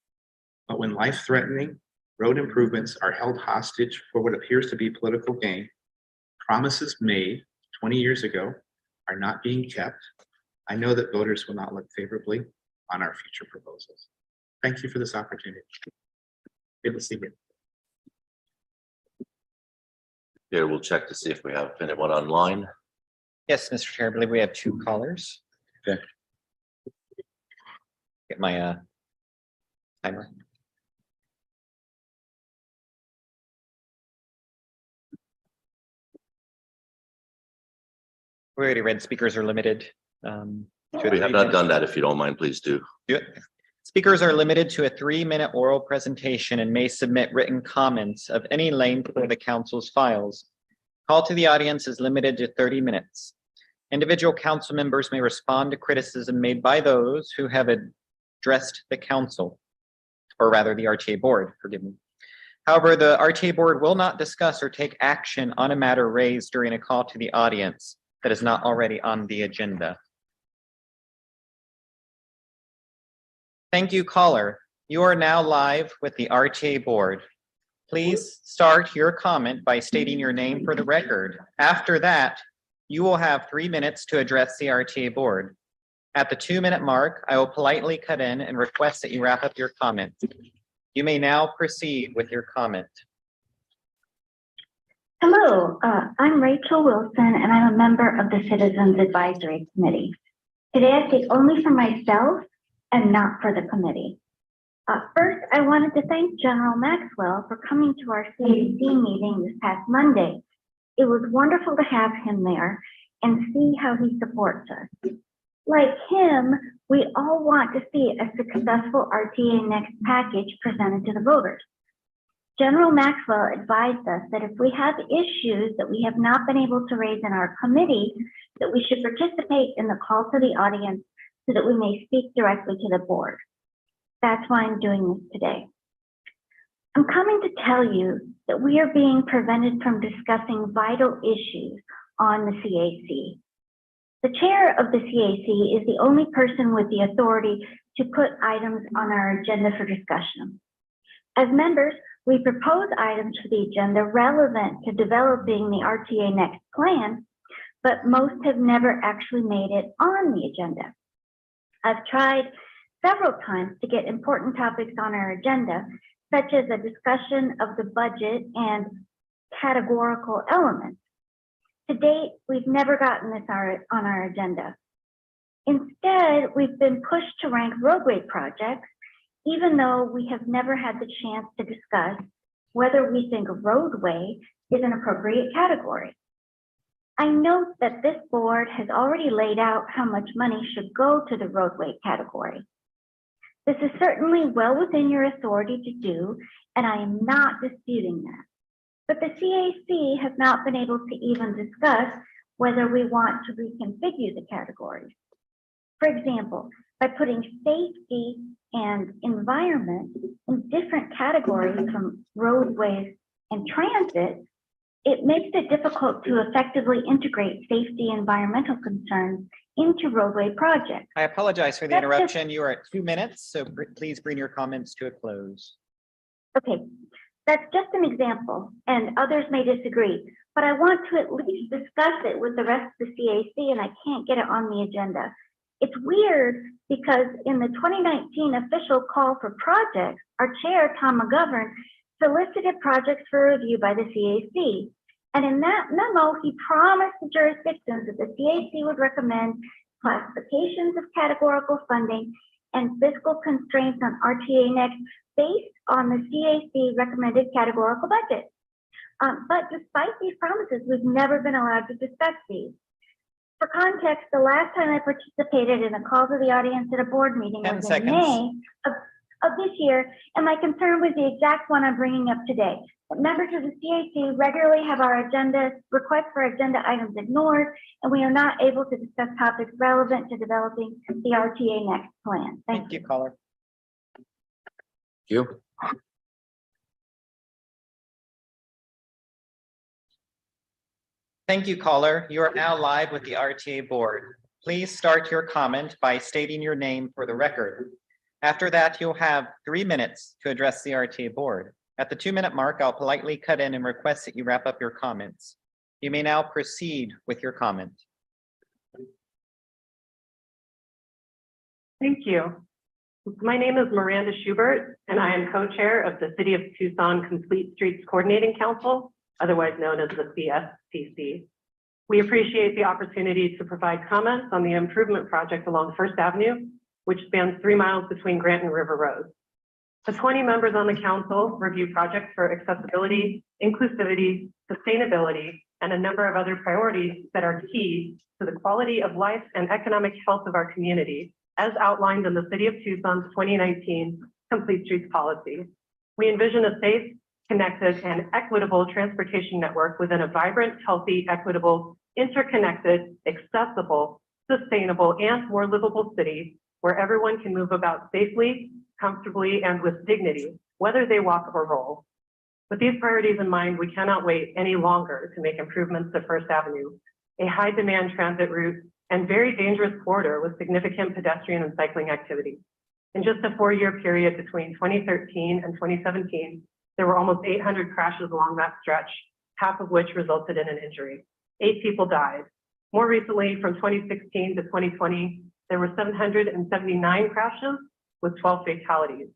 [SPEAKER 14] But when life-threatening road improvements are held hostage for what appears to be political gain, promises made 20 years ago are not being kept, I know that voters will not look favorably on our future proposals. Thank you for this opportunity. Good to see you.
[SPEAKER 4] Here, we'll check to see if we have anyone online.
[SPEAKER 15] Yes, Mr. Chair, I believe we have 2 callers.
[SPEAKER 2] Okay.
[SPEAKER 15] Get my timer. We already read speakers are limited.
[SPEAKER 4] We have not done that. If you don't mind, please do.
[SPEAKER 15] Speakers are limited to a 3-minute oral presentation and may submit written comments of any length for the council's files. Call to the audience is limited to 30 minutes. Individual council members may respond to criticism made by those who have addressed the council, or rather the RTA board, forgive me. However, the RTA board will not discuss or take action on a matter raised during a call to the audience that is not already on the agenda. Thank you, caller. You are now live with the RTA board. Please start your comment by stating your name for the record. After that, you will have 3 minutes to address the RTA board. At the 2-minute mark, I will politely cut in and request that you wrap up your comment. You may now proceed with your comment.
[SPEAKER 16] Hello, I'm Rachel Wilson, and I'm a member of the Citizens Advisory Committee. Today, I speak only for myself and not for the committee. First, I wanted to thank General Maxwell for coming to our CAC meeting this past Monday. It was wonderful to have him there and see how he supports us. Like him, we all want to see a successful RTA Next package presented to the voters. General Maxwell advised us that if we have issues that we have not been able to raise in our committee, that we should participate in the call to the audience so that we may speak directly to the board. That's why I'm doing this today. I'm coming to tell you that we are being prevented from discussing vital issues on the CAC. The chair of the CAC is the only person with the authority to put items on our agenda for discussion. As members, we propose items for the agenda relevant to developing the RTA Next plan, but most have never actually made it on the agenda. I've tried several times to get important topics on our agenda, such as a discussion of the budget and categorical elements. To date, we've never gotten this on our agenda. Instead, we've been pushed to rank roadway projects, even though we have never had the chance to discuss whether we think roadway is an appropriate category. I note that this board has already laid out how much money should go to the roadway category. This is certainly well within your authority to do, and I am not disputing that. But the CAC has not been able to even discuss whether we want to reconfigure the categories. For example, by putting safety and environment in different categories from roadways and transit, it makes it difficult to effectively integrate safety and environmental concerns into roadway projects.
[SPEAKER 15] I apologize for the interruption. You are at 2 minutes, so please bring your comments to a close.
[SPEAKER 16] Okay, that's just an example, and others may disagree, but I want to at least discuss it with the rest of the CAC, and I can't get it on the agenda. It's weird because in the 2019 official call for projects, our chair, Tom McGovern, solicited projects for review by the CAC. And in that memo, he promised the jurisdictions that the CAC would recommend classifications of categorical funding and fiscal constraints on RTA Next based on the CAC recommended categorical budget. But despite these promises, we've never been allowed to discuss these. For context, the last time I participated in a call to the audience at a board meeting was in May of this year, and my concern was the exact one I'm bringing up today. That members of the CAC regularly have our agenda, requests for agenda items ignored, and we are not able to discuss topics relevant to developing the RTA Next plan. Thank you.
[SPEAKER 15] Caller.
[SPEAKER 2] You.
[SPEAKER 15] Thank you, caller. You are now live with the RTA board. Please start your comment by stating your name for the record. After that, you'll have 3 minutes to address the RTA board. At the 2-minute mark, I'll politely cut in and request that you wrap up your comments. You may now proceed with your comment.
[SPEAKER 17] Thank you. My name is Miranda Schubert, and I am co-chair of the City of Tucson Complete Streets Coordinating Council, otherwise known as the CSTC. We appreciate the opportunity to provide comments on the improvement project along First Avenue, which spans 3 miles between Grant and River Roads. The 20 members on the council review projects for accessibility, inclusivity, sustainability, and a number of other priorities that are key to the quality of life and economic health of our community, as outlined in the City of Tucson's 2019 Complete Streets Policy. We envision a safe, connected, and equitable transportation network within a vibrant, healthy, equitable, interconnected, accessible, sustainable, and more livable city where everyone can move about safely, comfortably, and with dignity, whether they walk or roll. With these priorities in mind, we cannot wait any longer to make improvements to First Avenue, a high demand transit route and very dangerous corridor with significant pedestrian and cycling activity. In just a 4-year period between 2013 and 2017, there were almost 800 crashes along that stretch, half of which resulted in an injury. 8 people died. More recently, from 2016 to 2020, there were 779 crashes with 12 fatalities.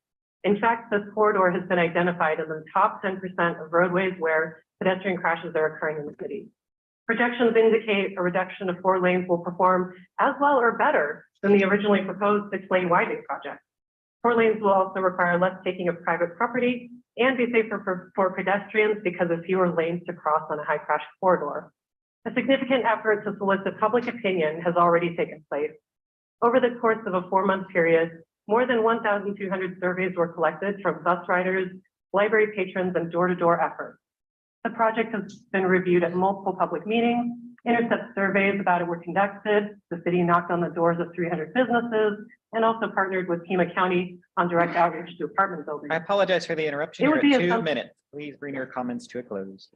[SPEAKER 17] In fact, this corridor has been identified in the top 10% of roadways where pedestrian crashes are occurring in the city. Projections indicate a reduction of 4 lanes will perform as well or better than the originally proposed 6-lane widening project. 4 lanes will also require less taking of private property and be safer for pedestrians because of fewer lanes to cross on a high crash corridor. A significant effort to solicit public opinion has already taken place. Over the course of a 4-month period, more than 1,200 surveys were collected from bus riders, library patrons, and door-to-door efforts. The project has been reviewed at multiple public meetings, intercept surveys about it were conducted, the city knocked on the doors of 300 businesses, and also partnered with Pima County on direct outreach to apartment buildings.
[SPEAKER 15] I apologize for the interruption.
[SPEAKER 17] It
[SPEAKER 15] You're
[SPEAKER 17] would be
[SPEAKER 15] at
[SPEAKER 17] a
[SPEAKER 15] 2 minutes. Please bring your comments to a close.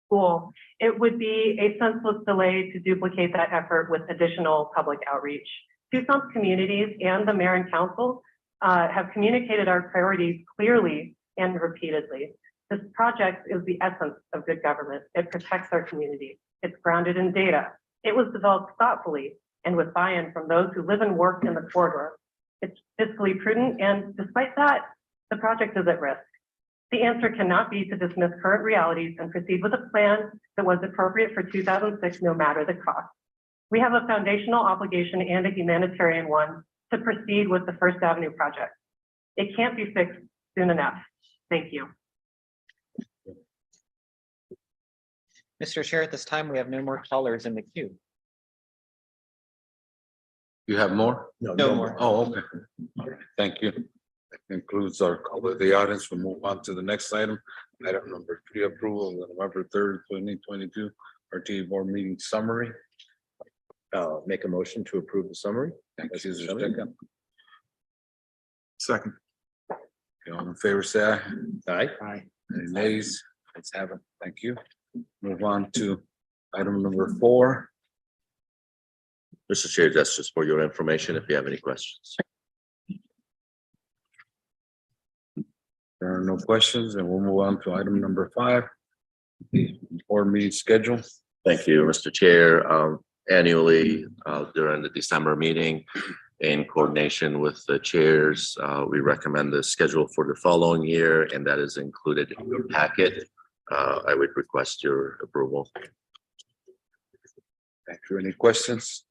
[SPEAKER 17] Cool. It would be a senseless delay to duplicate that effort with additional public outreach. Tucson's communities and the mayor and council have communicated our priorities clearly and repeatedly. This project is the essence of good government. It protects our community. It's grounded in data. It was developed thoughtfully and with buy-in from those who live and work in the corridor. It's fiscally prudent, and despite that, the project is at risk. The answer cannot be to dismiss current realities and proceed with a plan that was appropriate for 2006, no matter the cost. We have a foundational obligation and a humanitarian one to proceed with the First Avenue project. It can't be fixed soon enough. Thank you.
[SPEAKER 15] Mr. Chair, at this time, we have no more callers in the queue.
[SPEAKER 2] You have more?
[SPEAKER 15] No more.
[SPEAKER 2] Oh, okay. All right, thank you. That concludes our call with the audience. We'll move on to the next item. Item number 3, approval of the November 3rd, 2022 RTA board meeting summary.
[SPEAKER 9] Make a motion to approve the summary.
[SPEAKER 2] Thank you. Is there a second?
[SPEAKER 11] Second.
[SPEAKER 2] Okay, all in favor, say aye.
[SPEAKER 9] Aye.
[SPEAKER 2] Any nays? Let's have it. Thank you. Move on to item number 4.
[SPEAKER 4] Mr. Chair, that's just for your information if you have any questions.
[SPEAKER 2] There are no questions, and we'll move on to item number 5. The board meeting schedule.
[SPEAKER 4] Thank you, Mr. Chair. Annually, during the December meeting, in coordination with the chairs, we recommend the schedule for the following year, and that is included in your packet. I would request your approval.
[SPEAKER 2] Thank you. Any questions?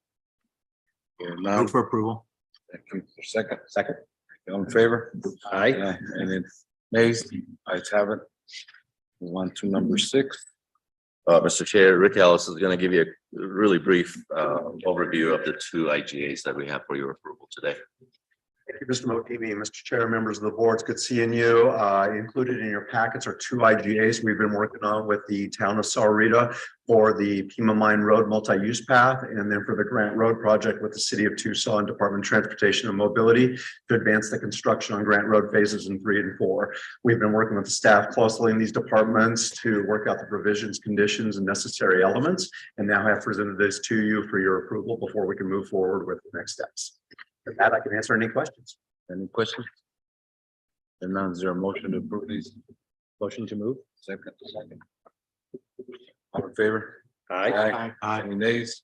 [SPEAKER 2] Hearing none.
[SPEAKER 10] Move for approval.
[SPEAKER 2] Thank you. Second.
[SPEAKER 9] Second.
[SPEAKER 2] All in favor?
[SPEAKER 9] Aye.
[SPEAKER 2] Any nays? Ayes have it. Move on to number 6.
[SPEAKER 4] Mr. Chair, Rick Ellis is going to give you a really brief overview of the 2 IGAs that we have for your approval today.
[SPEAKER 18] Thank you, Mr. Motivi, Mr. Chair, members of the board. It's good seeing you. Included in your packets are 2 IGAs we've been working on with the town of Sahuarita for the Pima Mine Road multi-use path, and then for the Grant Road project with the City of Tucson Department of Transportation and Mobility to advance the construction on Grant Road phases in 3 and 4. We've been working with the staff closely in these departments to work out the provisions, conditions, and necessary elements, and now have presented this to you for your approval before we can move forward with the next steps. With that, I can answer any questions.
[SPEAKER 2] Any questions? And now is there a motion to approve these?
[SPEAKER 9] Motion to move.
[SPEAKER 2] Second. All in favor?
[SPEAKER 9] Aye.
[SPEAKER 2] Any nays?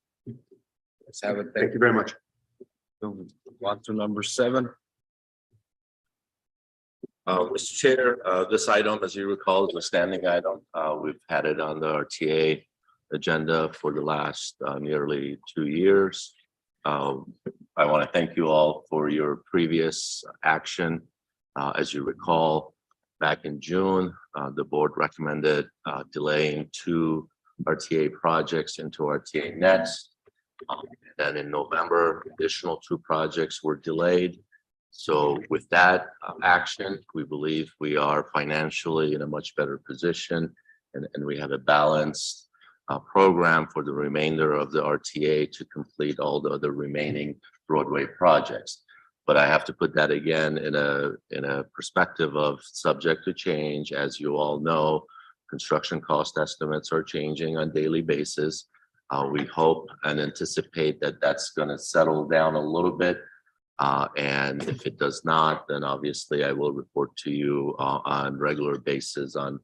[SPEAKER 2] Let's have it.
[SPEAKER 18] Thank you very much.
[SPEAKER 2] Move on to number 7.
[SPEAKER 4] Mr. Chair, this item, as you recall, is a standing item. We've had it on the RTA agenda for the last nearly 2 years. I want to thank you all for your previous action. As you recall, back in June, the board recommended delaying 2 RTA projects into RTA next. Then in November, additional 2 projects were delayed. So with that action, we believe we are financially in a much better position, and we have a balanced program for the remainder of the RTA to complete all the other remaining roadway projects. But I have to put that again in a perspective of subject to change. As you all know, construction cost estimates are changing on daily basis. We hope and anticipate that that's going to settle down a little bit. And if it does not, then obviously I will report to you on regular basis on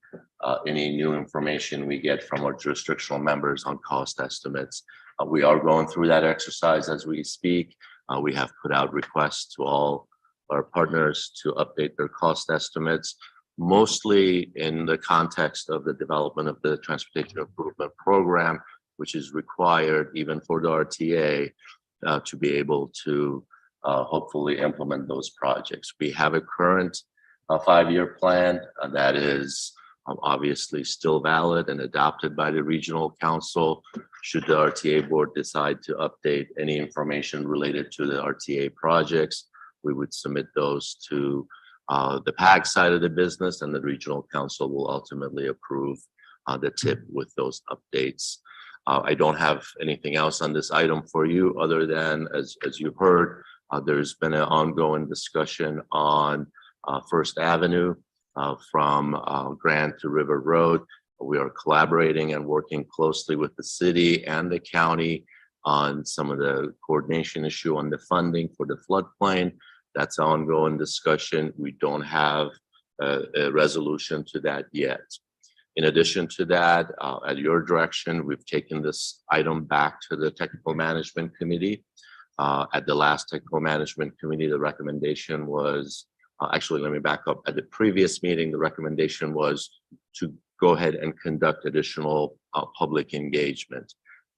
[SPEAKER 4] any new information we get from our jurisdictional members on cost estimates. We are going through that exercise as we speak. We have put out requests to all our partners to update their cost estimates, mostly in the context of the development of the Transportation Improvement Program, which is required even for the RTA to be able to hopefully implement those projects. We have a current 5-year plan that is obviously still valid and adopted by the regional council. Should the RTA board decide to update any information related to the RTA projects, we would submit those to the PAG side of the business, and the regional council will ultimately approve the tip with those updates. I don't have anything else on this item for you other than, as you heard, there's been an ongoing discussion on First Avenue from Grand to River Road. We are collaborating and working closely with the city and the county on some of the coordination issue on the funding for the floodplain. That's an ongoing discussion. We don't have a resolution to that yet. In addition to that, at your direction, we've taken this item back to the Technical Management Committee. At the last Technical Management Committee, the recommendation was, actually, let me back up. At the previous meeting, the recommendation was to go ahead and conduct additional public engagement.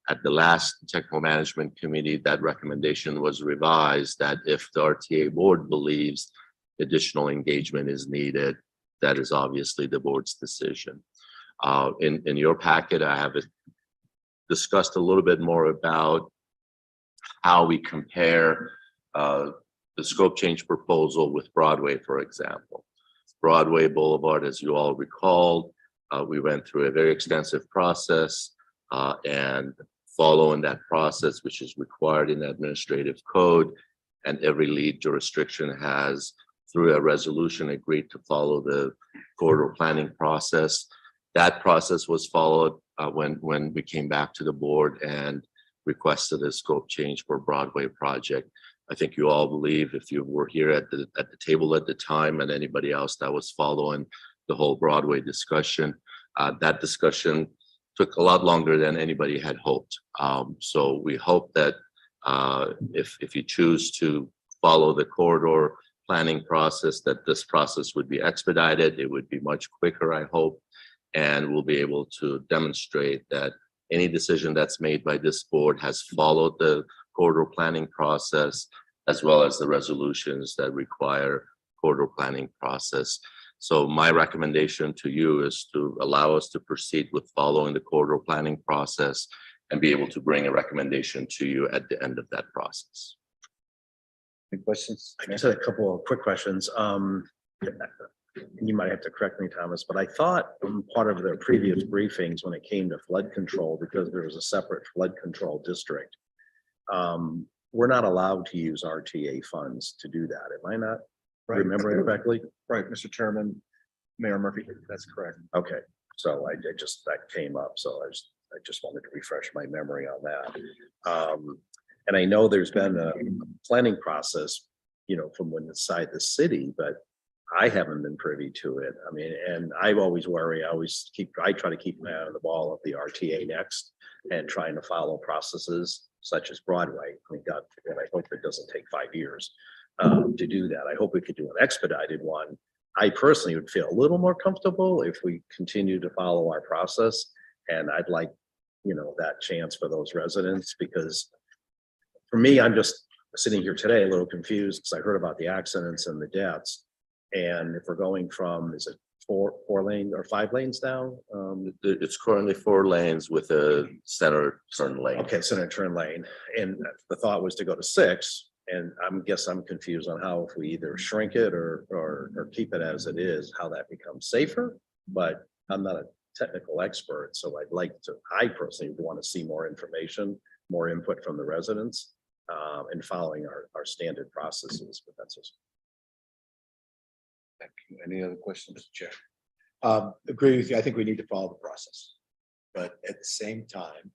[SPEAKER 4] At the last Technical Management Committee, that recommendation was revised that if the RTA board believes additional engagement is needed, that is obviously the board's decision. In your packet, I have discussed a little bit more about how we compare the scope change proposal with Broadway, for example. Broadway Boulevard, as you all recall, we went through a very extensive process, and following that process, which is required in administrative code, and every lead jurisdiction has, through a resolution, agreed to follow the corridor planning process. That process was followed when we came back to the board and requested a scope change for Broadway project. I think you all believe, if you were here at the table at the time, and anybody else that was following the whole Broadway discussion, that discussion took a lot longer than anybody had hoped. So we hope that if you choose to follow the corridor planning process, that this process would be expedited. It would be much quicker, I hope, and we'll be able to demonstrate that any decision that's made by this board has followed the corridor planning process, as well as the resolutions that require corridor planning process. So my recommendation to you is to allow us to proceed with following the corridor planning process and be able to bring a recommendation to you at the end of that process.
[SPEAKER 2] Any questions?
[SPEAKER 9] I just had a couple of quick questions. You might have to correct me, Thomas, but I thought part of their previous briefings when it came to flood control, because there was a separate flood control district, we're not allowed to use RTA funds to do that. Am I not remembering correctly?
[SPEAKER 7] Right, Mr. Chairman, Mayor Murphy, that's correct.
[SPEAKER 9] Okay, so I just, that came up, so I just wanted to refresh my memory on that. And I know there's been a planning process, from when inside the city, but I haven't been privy to it. I mean, and I always worry, I try to keep my eye on the ball of the RTA next and trying to follow processes such as Broadway. I mean, God forbid, I hope it doesn't take 5 years to do that. I hope we could do an expedited one. I personally would feel a little more comfortable if we continue to follow our process. And I'd like, that chance for those residents, because for me, I'm just sitting here today a little confused because I heard about the accidents and the deaths. And if we're going from, is it four lane or 5 lanes now?
[SPEAKER 4] It's currently 4 lanes with a center turn lane.
[SPEAKER 9] Okay, center turn lane. And the thought was to go to 6. And I'm confused on how, if we either shrink it or keep it as it is, how that becomes safer. But I'm not a technical expert, so I personally want to see more information, more input from the residents. and following our standard processes, but that's just.
[SPEAKER 2] Thank you. Any other questions, Mr. Chair?
[SPEAKER 10] Agree with you. I think we need to follow the process. But at the same time,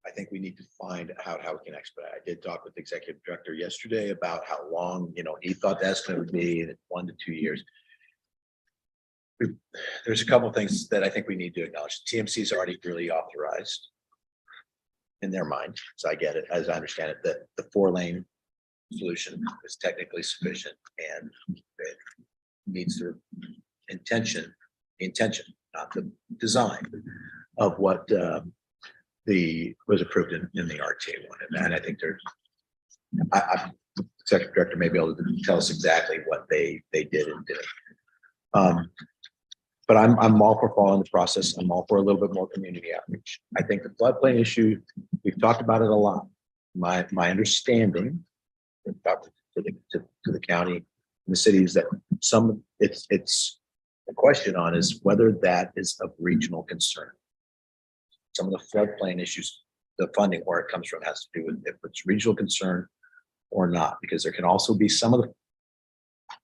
[SPEAKER 10] I think we need to find out how we can expedite. I did talk with the executive director yesterday about how long, he thought the estimate would be in 1 to 2 years. There's a couple of things that I think we need to acknowledge. TMC is already really authorized in their mind. So I get it, as I understand it, that the 4-lane solution is technically sufficient and it meets the intention, not the design of what was approved in the RTA one. And I think there's, executive director may be able to tell us exactly what they did and did. But I'm all for following the process. I'm all for a little bit more community outreach. I think the floodplain issue, we've talked about it a lot. My understanding, to the county and the city, is that it's a question on is whether that is of regional concern. Some of the floodplain issues, the funding where it comes from has to do with if it's regional concern or not, because there can also be some of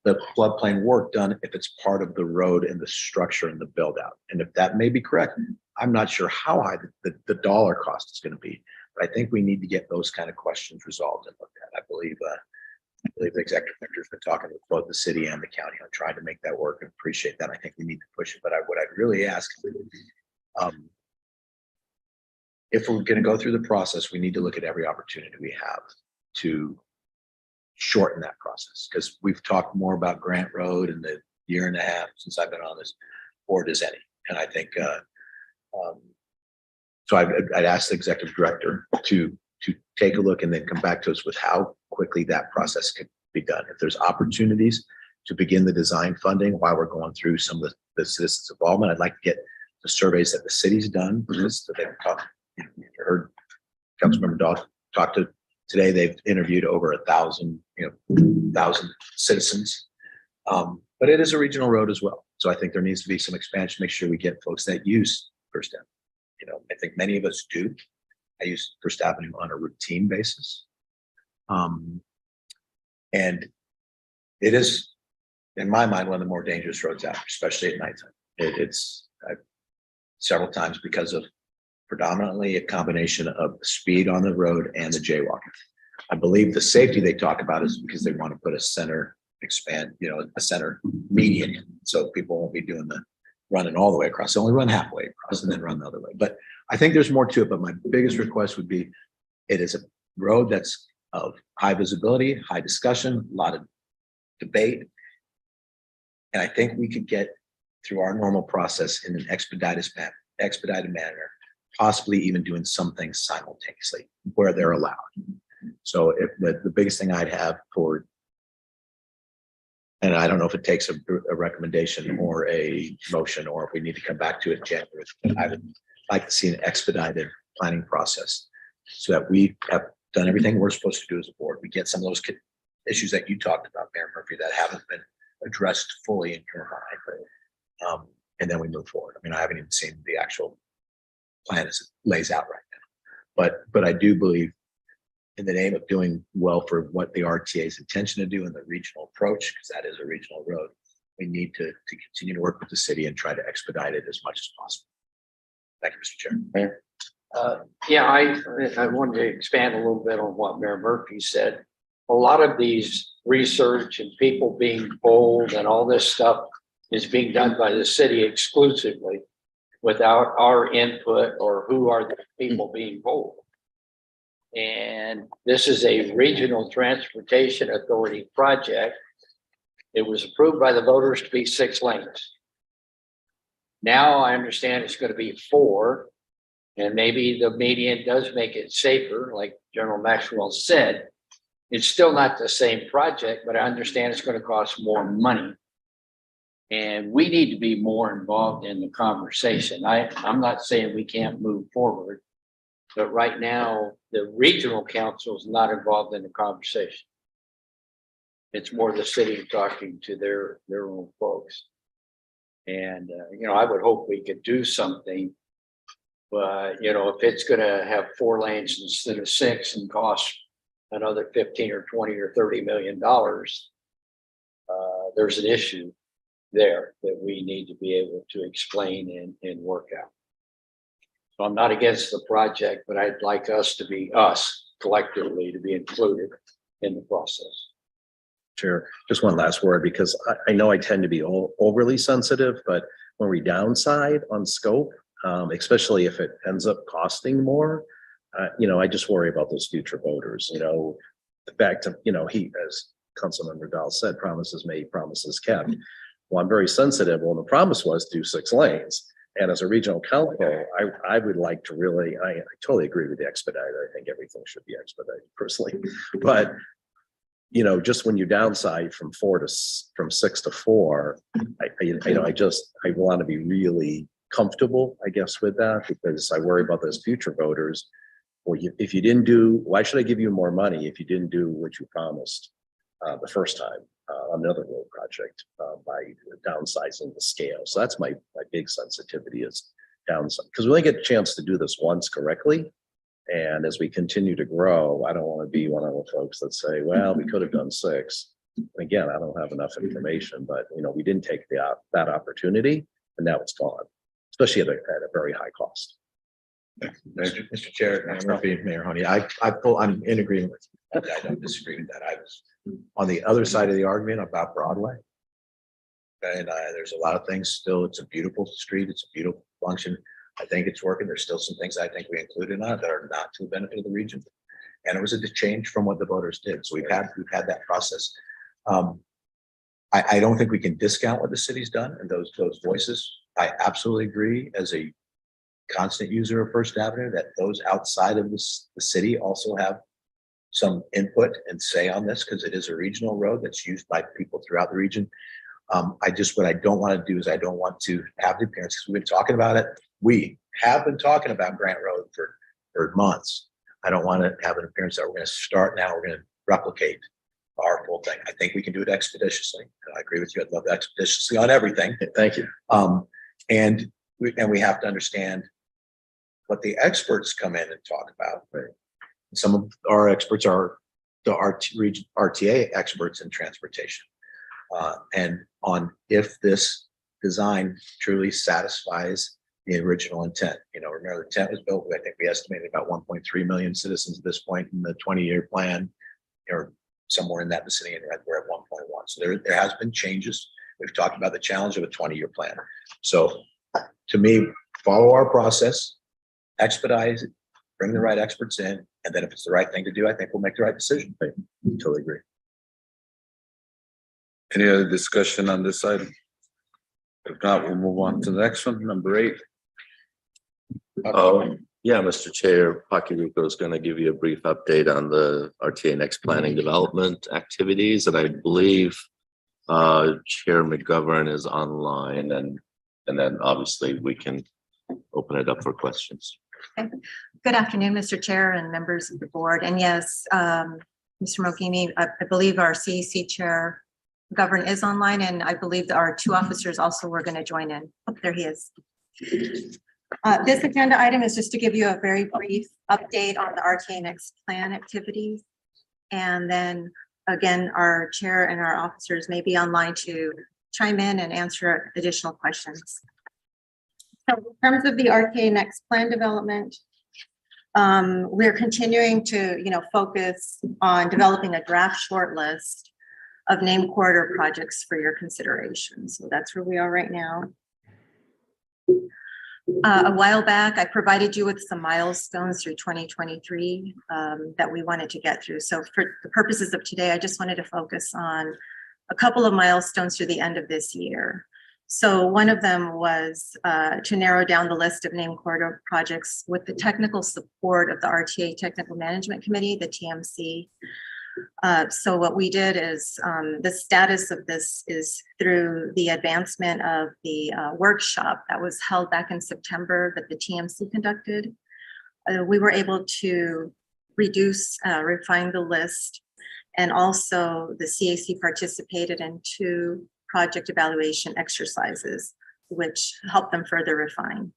[SPEAKER 10] the floodplain work done if it's part of the road and the structure and the build out. And if that may be correct, I'm not sure how high the dollar cost is going to be, but I think we need to get those kind of questions resolved and looked at. I believe the executive director has been talking with both the city and the county on trying to make that work and appreciate that. I think we need to push it, but what I'd really ask, if we're going to go through the process, we need to look at every opportunity we have to shorten that process, because we've talked more about Grant Road in the year and a half since I've been on this board as any. And I think, so I'd ask the executive director to take a look and then come back to us with how quickly that process can be done. If there's opportunities to begin the design funding while we're going through some of the citizens' involvement, I'd like to get the surveys that the city's done. So they've heard Councilmember Dodd talk to today. They've interviewed over 1,000 citizens, but it is a regional road as well. So I think there needs to be some expansion, make sure we get folks that use First Avenue. I think many of us do. I use First Avenue on a routine basis. And it is, in my mind, one of the more dangerous roads out, especially at nighttime. It's several times because of predominantly a combination of speed on the road and the jaywalking. I believe the safety they talk about is because they want to put a center a center median in, so people won't be doing the running all the way across. They only run halfway across and then run the other way. But I think there's more to it. But my biggest request would be, it is a road that's of high visibility, high discussion, a lot of debate. And I think we could get through our normal process in an expedited manner, possibly even doing some things simultaneously where they're allowed. So if the biggest thing I'd have for, and I don't know if it takes a recommendation or a motion, or if we need to come back to it in January, I would like to see an expedited planning process so that we have done everything we're supposed to do as a board. We get some of those issues that you talked about, Mayor Murphy, that haven't been addressed fully in your mind. And then we move forward. I mean, I haven't even seen the actual plan as it lays out right now. But I do believe, in the name of doing well for what the RTA's intention to do in the regional approach, because that is a regional road, we need to continue to work with the city and try to expedite it as much as possible. Thank you, Mr. Chair.
[SPEAKER 19] Mayor. Yeah, I wanted to expand a little bit on what Mayor Murphy said. A lot of these research and people being polled and all this stuff is being done by the city exclusively without our input or who are the people being polled. And this is a regional transportation authority project. It was approved by the voters to be 6 lanes. Now I understand it's going to be 4, and maybe the median does make it safer, like General Maxwell said. It's still not the same project, but I understand it's going to cost more money. And we need to be more involved in the conversation. I'm not saying we can't move forward, but right now the regional council is not involved in the conversation. It's more the city talking to their own folks. And, I would hope we could do something, but, if it's going to have 4 lanes instead of 6 and cost another 15 or 20 or $30 million, there's an issue there that we need to be able to explain and work out. So I'm not against the project, but I'd like us collectively to be included in the process.
[SPEAKER 9] Sure. Just one last word, because I know I tend to be overly sensitive, but when we downside on scope, especially if it ends up costing more, I just worry about those future voters, the fact of, he, as Councilmember Dahl said, promises made, promises kept. Well, I'm very sensitive. Well, the promise was do 6 lanes. And as a regional council, I would like to really, I totally agree with the expedited. I think everything should be expedited personally, but just when you downside from 6 to 4, I want to be really comfortable, I guess, with that, because I worry about those future voters. Well, if you didn't do, why should I give you more money if you didn't do what you promised the first time on another road project by downsizing the scale? So that's my big sensitivity is downside, because we only get a chance to do this once correctly. And as we continue to grow, I don't want to be one of the folks that say, well, we could have done 6. And again, I don't have enough information, but we didn't take that opportunity, and now it's gone, especially at a very high cost.
[SPEAKER 10] Mr. Chair, Mayor Murphy, Mayor Honey, I'm in agreement with you. I don't disagree with that. I was on the other side of the argument about Broadway. And there's a lot of things still. It's a beautiful street. It's a beautiful function. I think it's working. There's still some things I think we included on it that are not to the benefit of the region. And it was a change from what the voters did. So we've had that process. I don't think we can discount what the city's done and those voices. I absolutely agree, as a constant user of First Avenue, that those outside of the city also have some input and say on this, because it is a regional road that's used by people throughout the region. What I don't want to do is I don't want to have the appearance, because we've been talking about it. We have been talking about Grant Road for months. I don't want to have an appearance that we're going to start now. We're going to replicate our full thing. I think we can do it expeditiously. I agree with you. I'd love expeditiously on everything.
[SPEAKER 9] Thank you.
[SPEAKER 10] And we have to understand what the experts come in and talk about. Right. Some of our experts are the RTA experts in transportation. And on if this design truly satisfies the original intent. Remember, the intent was built, I think we estimated about 1.3 million citizens at this point in the 20-year plan, or somewhere in that vicinity, and we're at 1.1. So there has been changes. We've talked about the challenge of a 20-year plan. So to me, follow our process, expedite it, bring the right experts in, and then if it's the right thing to do, I think we'll make the right decision. I totally agree.
[SPEAKER 2] Any other discussion on this item? If not, we'll move on to the next one, number 8.
[SPEAKER 4] Yeah, Mr. Chair, Rico is going to give you a brief update on the RTA Next planning development activities, and I believe Chair McGovern is online, and then obviously we can open it up for questions.
[SPEAKER 20] Okay. Good afternoon, Mr. Chair and members of the board. And yes, Mr. Mogimi, I believe our CEC Chair McGovern is online, and I believe that our 2 officers also were going to join in. Oh, there he is. This agenda item is just to give you a very brief update on the RTA Next plan activities. And then again, our chair and our officers may be online to chime in and answer additional questions. So in terms of the RTA Next plan development, we're continuing to focus on developing a draft shortlist of named corridor projects for your consideration. So that's where we are right now. A while back, I provided you with some milestones through 2023 that we wanted to get through. So for the purposes of today, I just wanted to focus on a couple of milestones through the end of this year. So one of them was to narrow down the list of named corridor projects with the technical support of the RTA Technical Management Committee, the TMC. So what we did is the status of this is through the advancement of the workshop that was held back in September that the TMC conducted. We were able to refine the list, and also the CAC participated in 2 project evaluation exercises, which helped them further refine.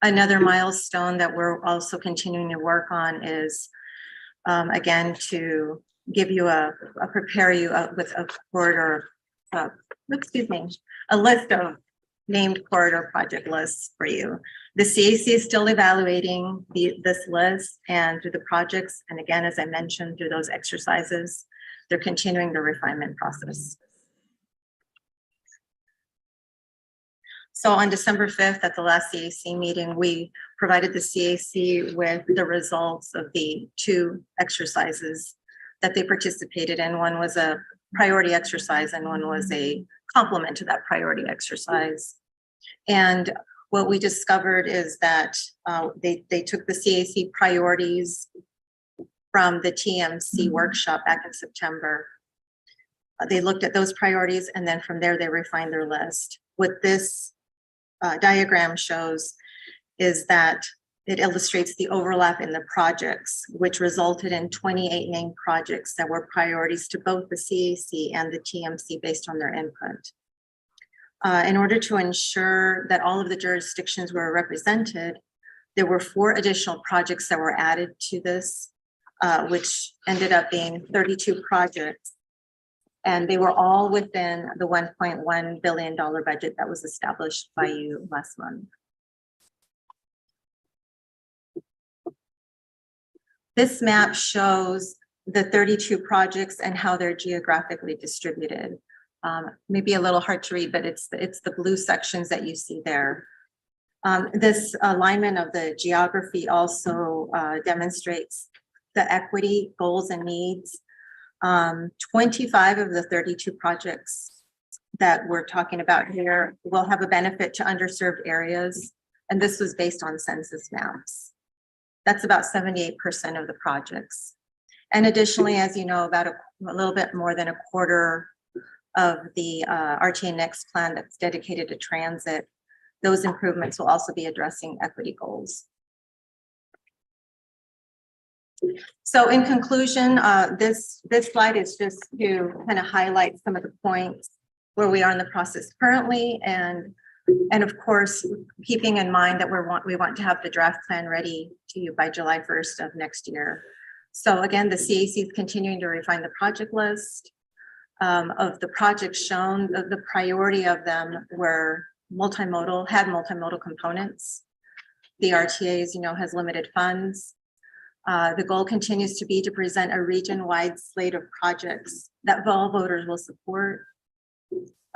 [SPEAKER 20] Another milestone that we're also continuing to work on is, again, to give you prepare you with a corridor, a list of named corridor project lists for you. The CAC is still evaluating this list and through the projects. And again, as I mentioned, through those exercises, they're continuing the refinement process. So on December 5th, at the last CAC meeting, we provided the CAC with the results of the 2 exercises that they participated in. One was a priority exercise and one was a complement to that priority exercise. And what we discovered is that they took the CAC priorities from the TMC workshop back in September. They looked at those priorities and then from there they refined their list. What this diagram shows is that it illustrates the overlap in the projects, which resulted in 28 named projects that were priorities to both the CAC and the TMC based on their input. In order to ensure that all of the jurisdictions were represented, there were 4 additional projects that were added to this, which ended up being 32 projects. And they were all within the $1.1 billion budget that was established by you last month. This map shows the 32 projects and how they're geographically distributed. Maybe a little hard to read, but it's the blue sections that you see there. This alignment of the geography also demonstrates the equity, goals, and needs. 25 of the 32 projects that we're talking about here will have a benefit to underserved areas, and this was based on census maps. That's about 78% of the projects. And additionally, as you know, about a little bit more than a quarter of the RTA Next plan that's dedicated to transit, those improvements will also be addressing equity goals. So in conclusion, this slide is just to kind of highlight some of the points where we are in the process currently, and of course, keeping in mind that we want to have the draft plan ready to you by July 1st of next year. So again, the CAC is continuing to refine the project list. Of the projects shown, the priority of them were had multimodal components. The RTA, as you know, has limited funds. The goal continues to be to present a region-wide slate of projects that all voters will support.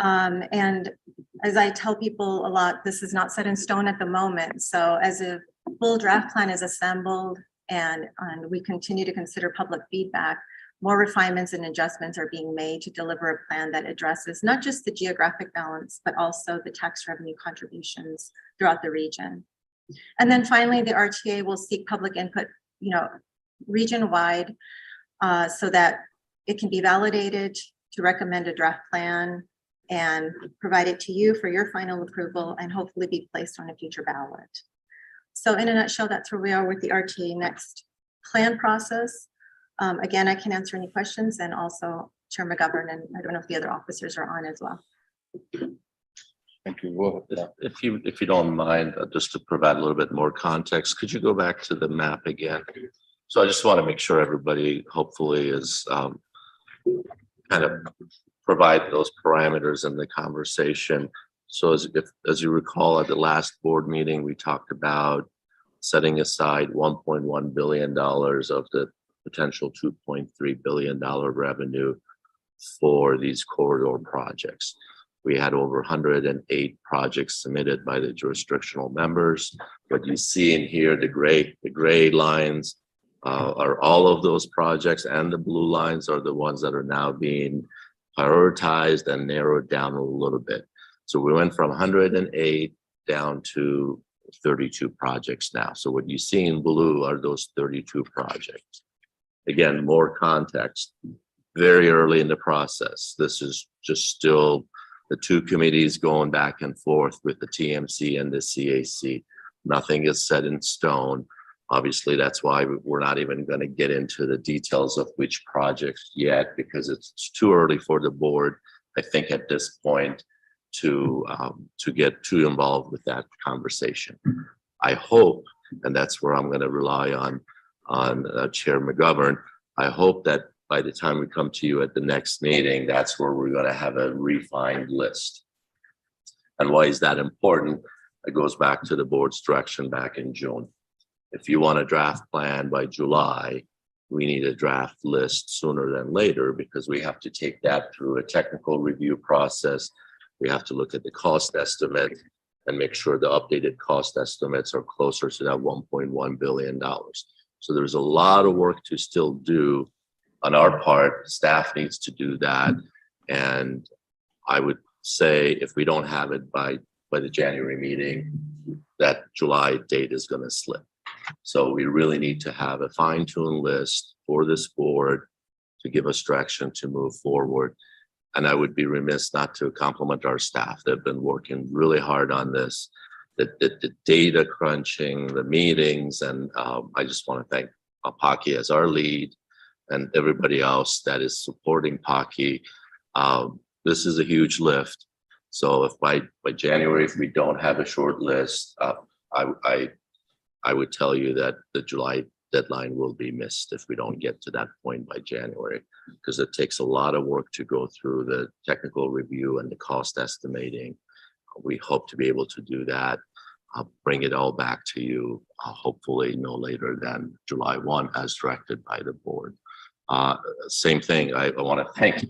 [SPEAKER 20] And as I tell people a lot, this is not set in stone at the moment. So as a full draft plan is assembled and we continue to consider public feedback, more refinements and adjustments are being made to deliver a plan that addresses not just the geographic balance, but also the tax revenue contributions throughout the region. And then finally, the RTA will seek public input, region-wide, so that it can be validated to recommend a draft plan and provide it to you for your final approval and hopefully be placed on a future ballot. So in a nutshell, that's where we are with the RTA Next plan process. Again, I can answer any questions, and also Chair McGovern, and I don't know if the other officers are on as well.
[SPEAKER 2] Thank you. Well,
[SPEAKER 4] If you don't mind, just to provide a little bit more context, could you go back to the map again? So I just want to make sure everybody hopefully is kind of provide those parameters in the conversation. So as you recall, at the last board meeting, we talked about setting aside $1.1 billion of the potential $2.3 billion revenue for these corridor projects. We had over 108 projects submitted by the jurisdictional members. What you see in here, the gray lines are all of those projects, and the blue lines are the ones that are now being prioritized and narrowed down a little bit. So we went from 108 down to 32 projects now. So what you see in blue are those 32 projects. Again, more context, very early in the process. This is just still the 2 committees going back and forth with the TMC and the CAC. Nothing is set in stone. Obviously, that's why we're not even going to get into the details of which projects yet, because it's too early for the board, I think, at this point to get too involved with that conversation. I hope, and that's where I'm going to rely on Chair McGovern. I hope that by the time we come to you at the next meeting, that's where we're going to have a refined list. And why is that important? It goes back to the board's direction back in June. If you want a draft plan by July, we need a draft list sooner than later, because we have to take that through a technical review process. We have to look at the cost estimate and make sure the updated cost estimates are closer to that $1.1 billion. So there's a lot of work to still do on our part. Staff needs to do that. And I would say if we don't have it by the January meeting, that July date is going to slip. So we really need to have a fine-tuned list for this board to give us direction to move forward. And I would be remiss not to compliment our staff. They've been working really hard on this, the data crunching, the meetings, and I just want to thank Paki as our lead and everybody else that is supporting Paki. This is a huge lift. So if by January, if we don't have a short list, I would tell you that the July deadline will be missed if we don't get to that point by January, because it takes a lot of work to go through the technical review and the cost estimating. We hope to be able to do that. I'll bring it all back to you, hopefully no later than July 1 as directed by the board. Same thing, I want to thank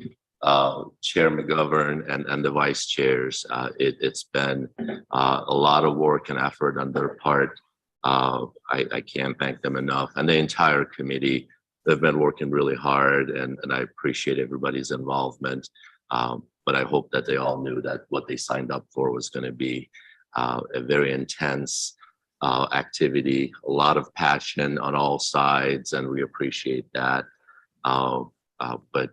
[SPEAKER 4] Chair McGovern and the vice chairs. It's been a lot of work and effort on their part. I can't thank them enough, and the entire committee. They've been working really hard, and I appreciate everybody's involvement. But I hope that they all knew that what they signed up for was going to be a very intense activity, a lot of passion on all sides, and we appreciate that. But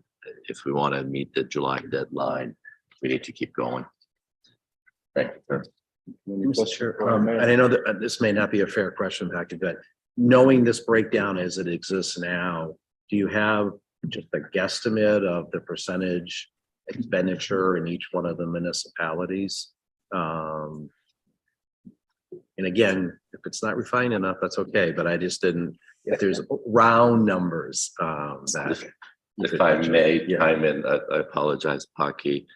[SPEAKER 4] if we want to meet the July deadline, we need to keep going. Thank you, sir.
[SPEAKER 9] Mr. Chair, and I know that this may not be a fair question, Patrick, but knowing this breakdown as it exists now, do you have just a guesstimate of the percentage expenditure in each one of the municipalities? And again, if it's not refined enough, that's okay, but I just didn't, if there's round numbers that.
[SPEAKER 4] If I may chime in, I apologize, Paki.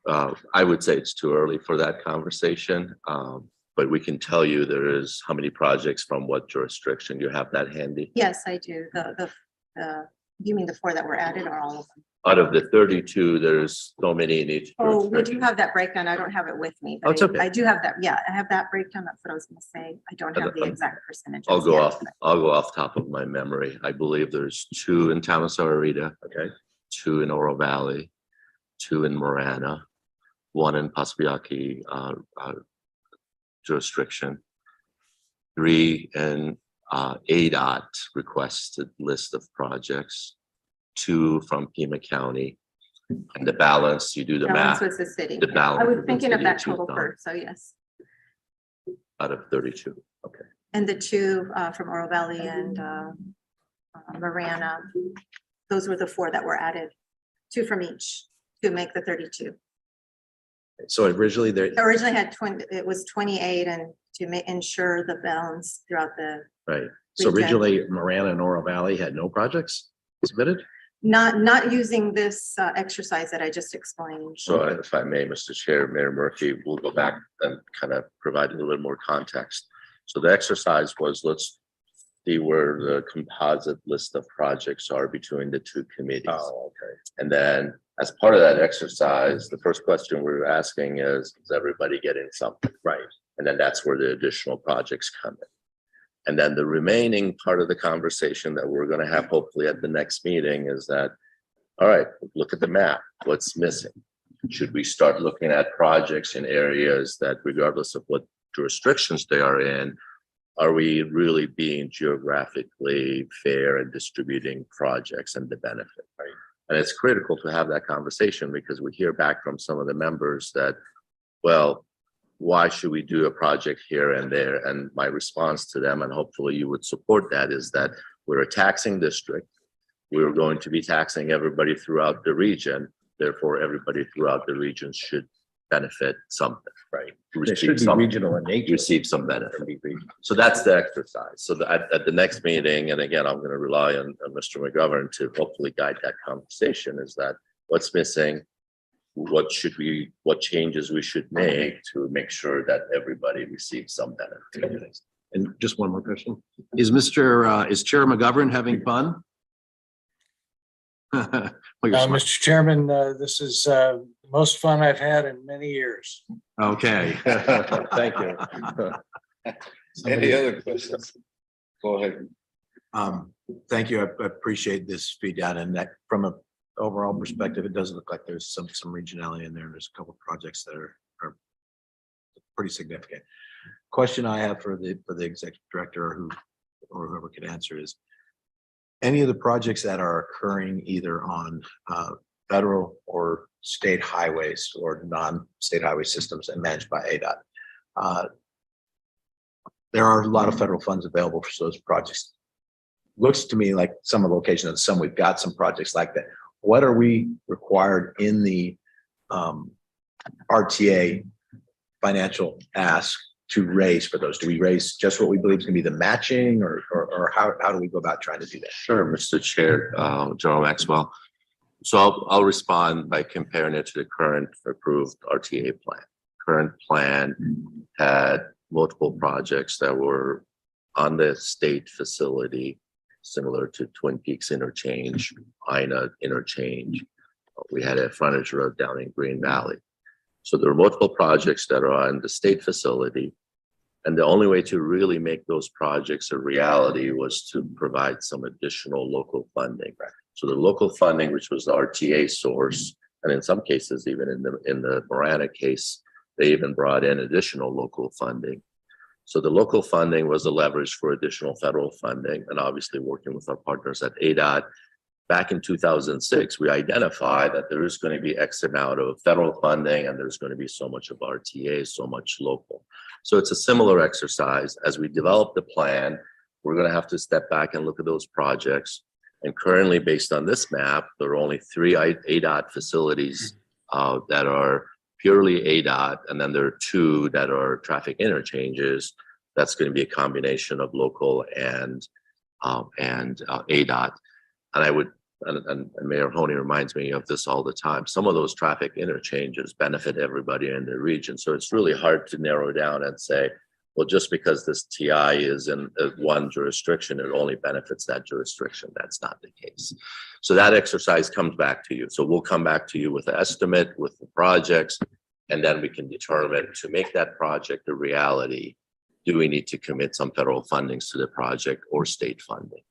[SPEAKER 4] I would say it's too early for that conversation, but we can tell you there is how many projects from what jurisdiction. You have that handy?
[SPEAKER 20] Yes, I do. You mean the 4 that were added or all of them?
[SPEAKER 4] Out of the 32, there's so many in each.
[SPEAKER 20] Oh, we do have that breakdown. I don't have it with me.
[SPEAKER 4] Oh, it's okay.
[SPEAKER 20] I do have that. Yeah, I have that breakdown. That's what I was going to say. I don't have the exact percentage.
[SPEAKER 4] I'll go off top of my memory. I believe there's 2 in town of Sahuarita.
[SPEAKER 9] Okay.
[SPEAKER 4] 2 in Oro Valley, 2 in Marana, 1 in Paspeaki jurisdiction, 3 in ADOT requested list of projects, 2 from Pima County, and the balance, you do the math.
[SPEAKER 20] Was the city.
[SPEAKER 4] The balance.
[SPEAKER 20] I was thinking of that total first, so yes.
[SPEAKER 4] Out of 32, okay.
[SPEAKER 20] And the 2 from Oro Valley and Marana, those were the 4 that were added, 2 from each to make the 32.
[SPEAKER 9] So originally they
[SPEAKER 20] Originally had 20, it was 28, and to ensure the balance throughout the.
[SPEAKER 9] right. So originally Marana and Oro Valley had no projects submitted?
[SPEAKER 20] Not using this exercise that I just explained.
[SPEAKER 4] So if I may, Mr. Chair, Mayor Murphy, we'll go back and kind of provide a little more context. So the exercise was, let's see where the composite list of projects are between the 2 committees.
[SPEAKER 9] Oh, okay.
[SPEAKER 4] And then as part of that exercise, the first question we were asking is everybody getting something?
[SPEAKER 9] Right.
[SPEAKER 4] And then that's where the additional projects come in. And then the remaining part of the conversation that we're going to have hopefully at the next meeting is that, all right, look at the map. What's missing? Should we start looking at projects in areas that regardless of what jurisdictions they are in, are we really being geographically fair and distributing projects and the benefit, right? And it's critical to have that conversation because we hear back from some of the members that, well, why should we do a project here and there? And my response to them, and hopefully you would support that, is that we're a taxing district. We're going to be taxing everybody throughout the region. Therefore, everybody throughout the region should benefit something.
[SPEAKER 9] Right. They
[SPEAKER 4] Receive
[SPEAKER 9] should be
[SPEAKER 4] some,
[SPEAKER 9] regional in nature.
[SPEAKER 4] receive some benefit. So that's the exercise. So at the next meeting, and again, I'm going to rely on Mr. McGovern to hopefully guide that conversation, is that what's missing? What changes we should make to make sure that everybody receives some benefit.
[SPEAKER 10] And just one more question. Is Chair McGovern having fun?
[SPEAKER 6] Mr. Chairman, this is the most fun I've had in many years.
[SPEAKER 10] Okay.
[SPEAKER 9] Thank you.
[SPEAKER 2] Any other questions? Go ahead.
[SPEAKER 10] Thank you. I appreciate this feedback, and that from a overall perspective, it does look like there's some regionality in there. There's a couple of projects that are pretty significant. Question I have for the executive director or whoever could answer is, any of the projects that are occurring either on federal or state highways or non-state highway systems and managed by ADOT, there are a lot of federal funds available for those projects. Looks to me like some of the locations and some we've got some projects like that. What are we required in the RTA financial ask to raise for those? Do we raise just what we believe is going to be the matching, or how do we go about trying to do that?
[SPEAKER 4] Sure, Mr. Chair, General Maxwell. So I'll respond by comparing it to the current approved RTA plan. Current plan had multiple projects that were on the state facility, similar to Twin Peaks Interchange, Ina Interchange. We had a frontage road down in Green Valley. So there are multiple projects that are on the state facility. And the only way to really make those projects a reality was to provide some additional local funding. So the local funding, which was the RTA source, and in some cases, even in the Marana case, they even brought in additional local funding. So the local funding was the leverage for additional federal funding, and obviously working with our partners at ADOT. Back in 2006, we identified that there is going to be X amount of federal funding and there's going to be so much of RTA, so much local. So it's a similar exercise. As we develop the plan, we're going to have to step back and look at those projects. And currently, based on this map, there are only 3 ADOT facilities that are purely ADOT, and then there are 2 that are traffic interchanges. That's going to be a combination of local and ADOT. And I would, and Mayor Honey reminds me of this all the time, some of those traffic interchanges benefit everybody in the region. So it's really hard to narrow down and say, well, just because this TI is in one jurisdiction, it only benefits that jurisdiction. That's not the case. So that exercise comes back to you. So we'll come back to you with an estimate, with the projects, and then we can determine, to make that project a reality, do we need to commit some federal fundings to the project or state funding?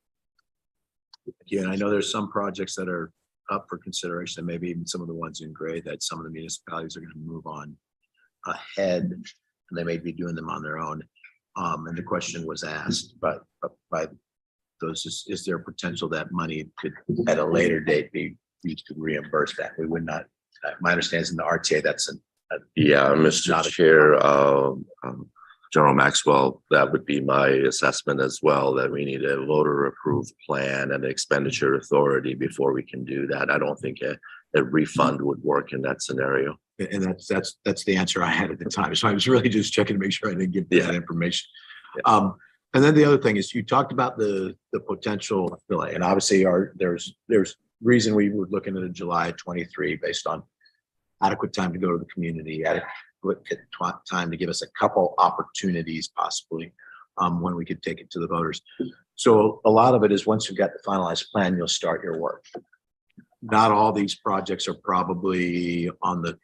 [SPEAKER 10] Yeah, and I know there's some projects that are up for consideration, maybe even some of the ones in gray that some of the municipalities are going to move on ahead, and they may be doing them on their own. And the question was asked, but by those, is there potential that money could at a later date be used to reimburse that? We would not, my understanding is in the RTA, that's
[SPEAKER 4] yeah, Mr. Chair, General Maxwell, that would be my assessment as well, that we need a voter approved plan and expenditure authority before we can do that. I don't think a refund would work in that scenario.
[SPEAKER 10] And that's the answer I had at the time. So I was really just checking to make sure I didn't give that information. And then the other thing is, you talked about the potential delay, and obviously there's reason we were looking at a July 23 based on adequate time to go to the community, adequate time to give us a couple opportunities possibly when we could take it to the voters. So a lot of it is, once you've got the finalized plan, you'll start your work. Not all these projects are probably on the,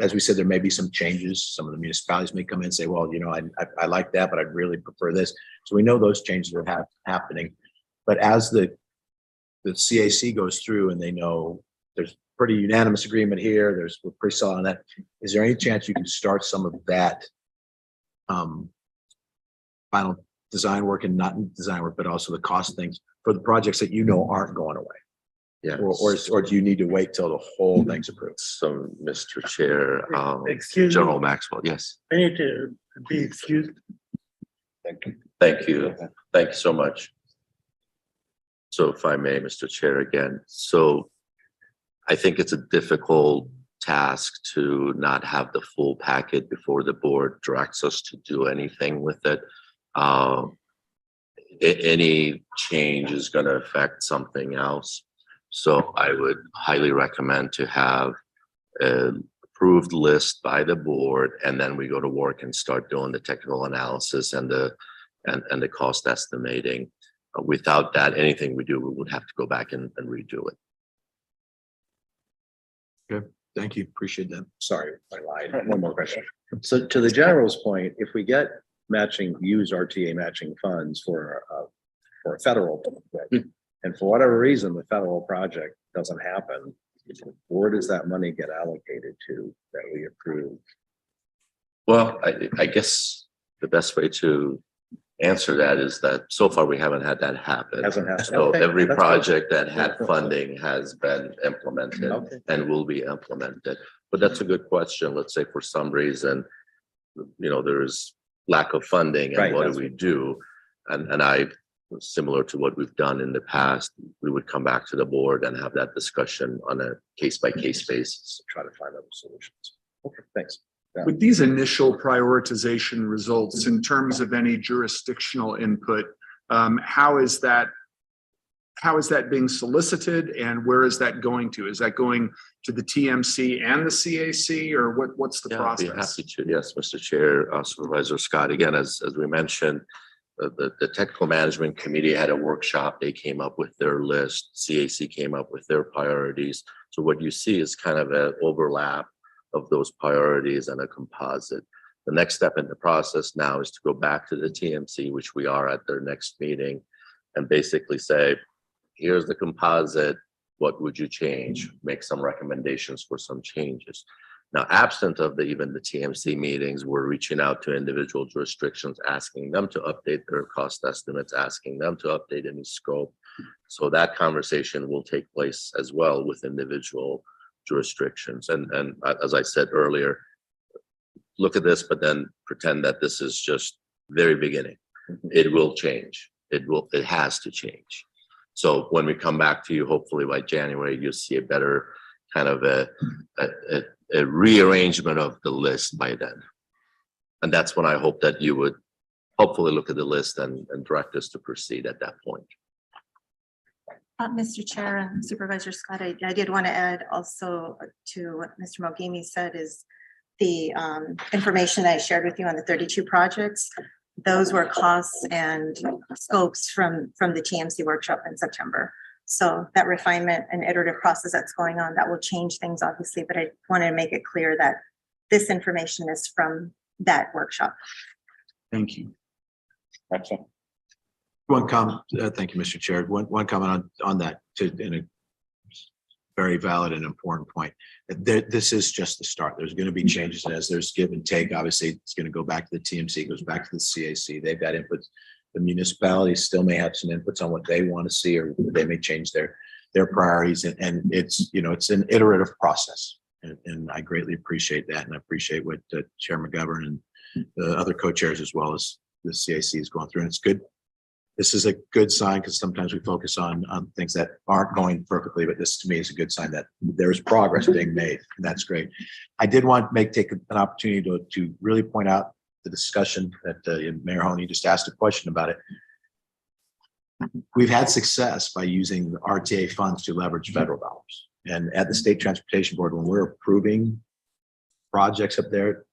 [SPEAKER 10] as we said, there may be some changes. Some of the municipalities may come in and say, well, you know, I like that, but I'd really prefer this. So we know those changes are happening. But as the CAC goes through and they know there's pretty unanimous agreement here, we're pretty solid on that, is there any chance you can start some of that final design work, and not design work, but also the cost things for the projects that you know aren't going away?
[SPEAKER 4] Yeah.
[SPEAKER 10] Or do you need to wait till the whole thing's approved?
[SPEAKER 4] So, Mr. Chair,
[SPEAKER 6] Excuse me.
[SPEAKER 4] General Maxwell, yes.
[SPEAKER 6] I need to be excused.
[SPEAKER 10] Thank you.
[SPEAKER 4] Thank you. Thank you so much. So if I may, Mr. Chair, again, so I think it's a difficult tasked to not have the full packet before the board directs us to do anything with it. Any change is going to affect something else. So I would highly recommend to have an approved list by the board, and then we go to work and start doing the technical analysis and the cost estimating. Without that, anything we do, we would have to go back and redo it.
[SPEAKER 10] Good. Thank you. Appreciate that. Sorry, I lied. One more question. So to the general's point, if we get use RTA matching funds for a federal project, and for whatever reason, the federal project doesn't happen, where does that money get allocated to that we approve?
[SPEAKER 4] Well, I guess the best way to answer that is that so far we haven't had that happen.
[SPEAKER 10] Hasn't happened.
[SPEAKER 4] So
[SPEAKER 10] Okay,
[SPEAKER 4] every
[SPEAKER 10] that's good.
[SPEAKER 4] project that had funding has been implemented and will be implemented. But that's a good question. Let's say for some reason, there's lack of funding, and
[SPEAKER 10] Right,
[SPEAKER 4] what
[SPEAKER 10] that's
[SPEAKER 4] do we do? And similar to what we've done in the past, we would come back to the board and have that discussion on a case-by-case basis.
[SPEAKER 10] Try to find other solutions. Okay, thanks.
[SPEAKER 11] With these initial prioritization results, in terms of any jurisdictional input, how is that being solicited, and where is that going to? Is that going to the TMC and the CAC, or what's the process?
[SPEAKER 4] I'd be happy to. Yes, Mr. Chair, Supervisor Scott. Again, as we mentioned, the technical management committee had a workshop. They came up with their list. CAC came up with their priorities. So what you see is kind of an overlap of those priorities and a composite. The next step in the process now is to go back to the TMC, which we are at their next meeting, and basically say, here's the composite. What would you change? Make some recommendations for some changes. Now, absent of even the TMC meetings, we're reaching out to individual jurisdictions, asking them to update their cost estimates, asking them to update any scope. So that conversation will take place as well with individual jurisdictions. And as I said earlier, look at this, but then pretend that this is just very beginning. It will change. It has to change. So when we come back to you, hopefully by January, you'll see a better kind of a rearrangement of the list by then. And that's when I hope that you would hopefully look at the list and direct us to proceed at that point.
[SPEAKER 20] Mr. Chair and Supervisor Scott, I did want to add also to what Mr. Mogimi said is the information I shared with you on the 32 projects. Those were costs and scopes from the TMC workshop in September. So that refinement and iterative process that's going on, that will change things obviously, but I want to make it clear that this information is from that workshop.
[SPEAKER 11] Thank you.
[SPEAKER 10] Excellent. One comment, thank you, Mr. Chair. One comment on that in a very valid and important point. This is just the start. There's going to be changes as there's give and take. Obviously, it's going to go back to the TMC, goes back to the CAC. They've got inputs. The municipalities still may have some inputs on what they want to see, or they may change their priorities. And it's, it's an iterative process. And I greatly appreciate that. And I appreciate what Chair McGovern and the other co-chairs as well as the CAC is going through. And it's good. This is a good sign because sometimes we focus on things that aren't going perfectly, but this to me is a good sign that there's progress being made. And that's great. I did want to take an opportunity to really point out the discussion that Mayor Honey just asked a question about it. We've had success by using the RTA funds to leverage federal dollars. And at the State Transportation Board, when we're approving projects up there,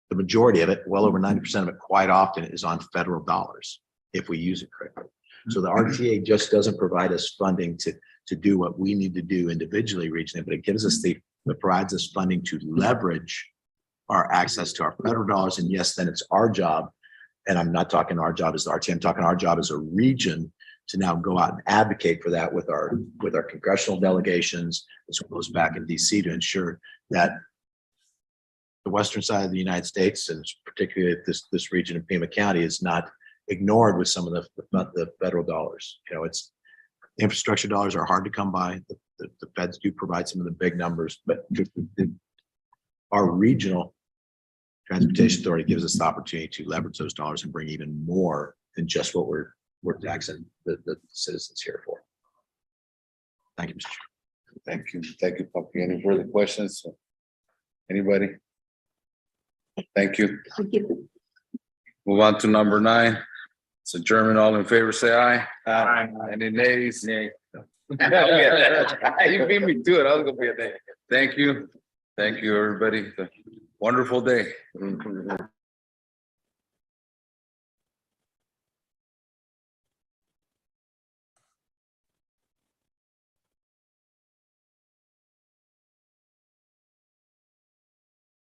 [SPEAKER 10] the majority of it, well over 90% of it, quite often is on federal dollars if we use it correctly. So the RTA just doesn't provide us funding to do what we need to do individually regionally, but it gives us it provides us funding to leverage our access to our federal dollars. And yes, then it's our job. And I'm not talking our job as the RTA, I'm talking our job as a region to now go out and advocate for that with our congressional delegations, as well as back in DC, to ensure that the western side of the United States, and particularly this region of Pima County, is not ignored with some of the federal dollars. It's infrastructure dollars are hard to come by. The feds do provide some of the big numbers, but our regional transportation authority gives us the opportunity to leverage those dollars and bring even more than just what we're taxing the citizens here for. Thank you, Mr. Chair.
[SPEAKER 2] Thank you. Thank you, Puppy. Any further questions? Anybody? Thank you. Move on to number 9. It's adjournment. All in favor, say aye.
[SPEAKER 7] Aye.
[SPEAKER 2] Any nays? Nay. You beat me to it. I was gonna be a nay. Thank you. Thank you, everybody. Wonderful day.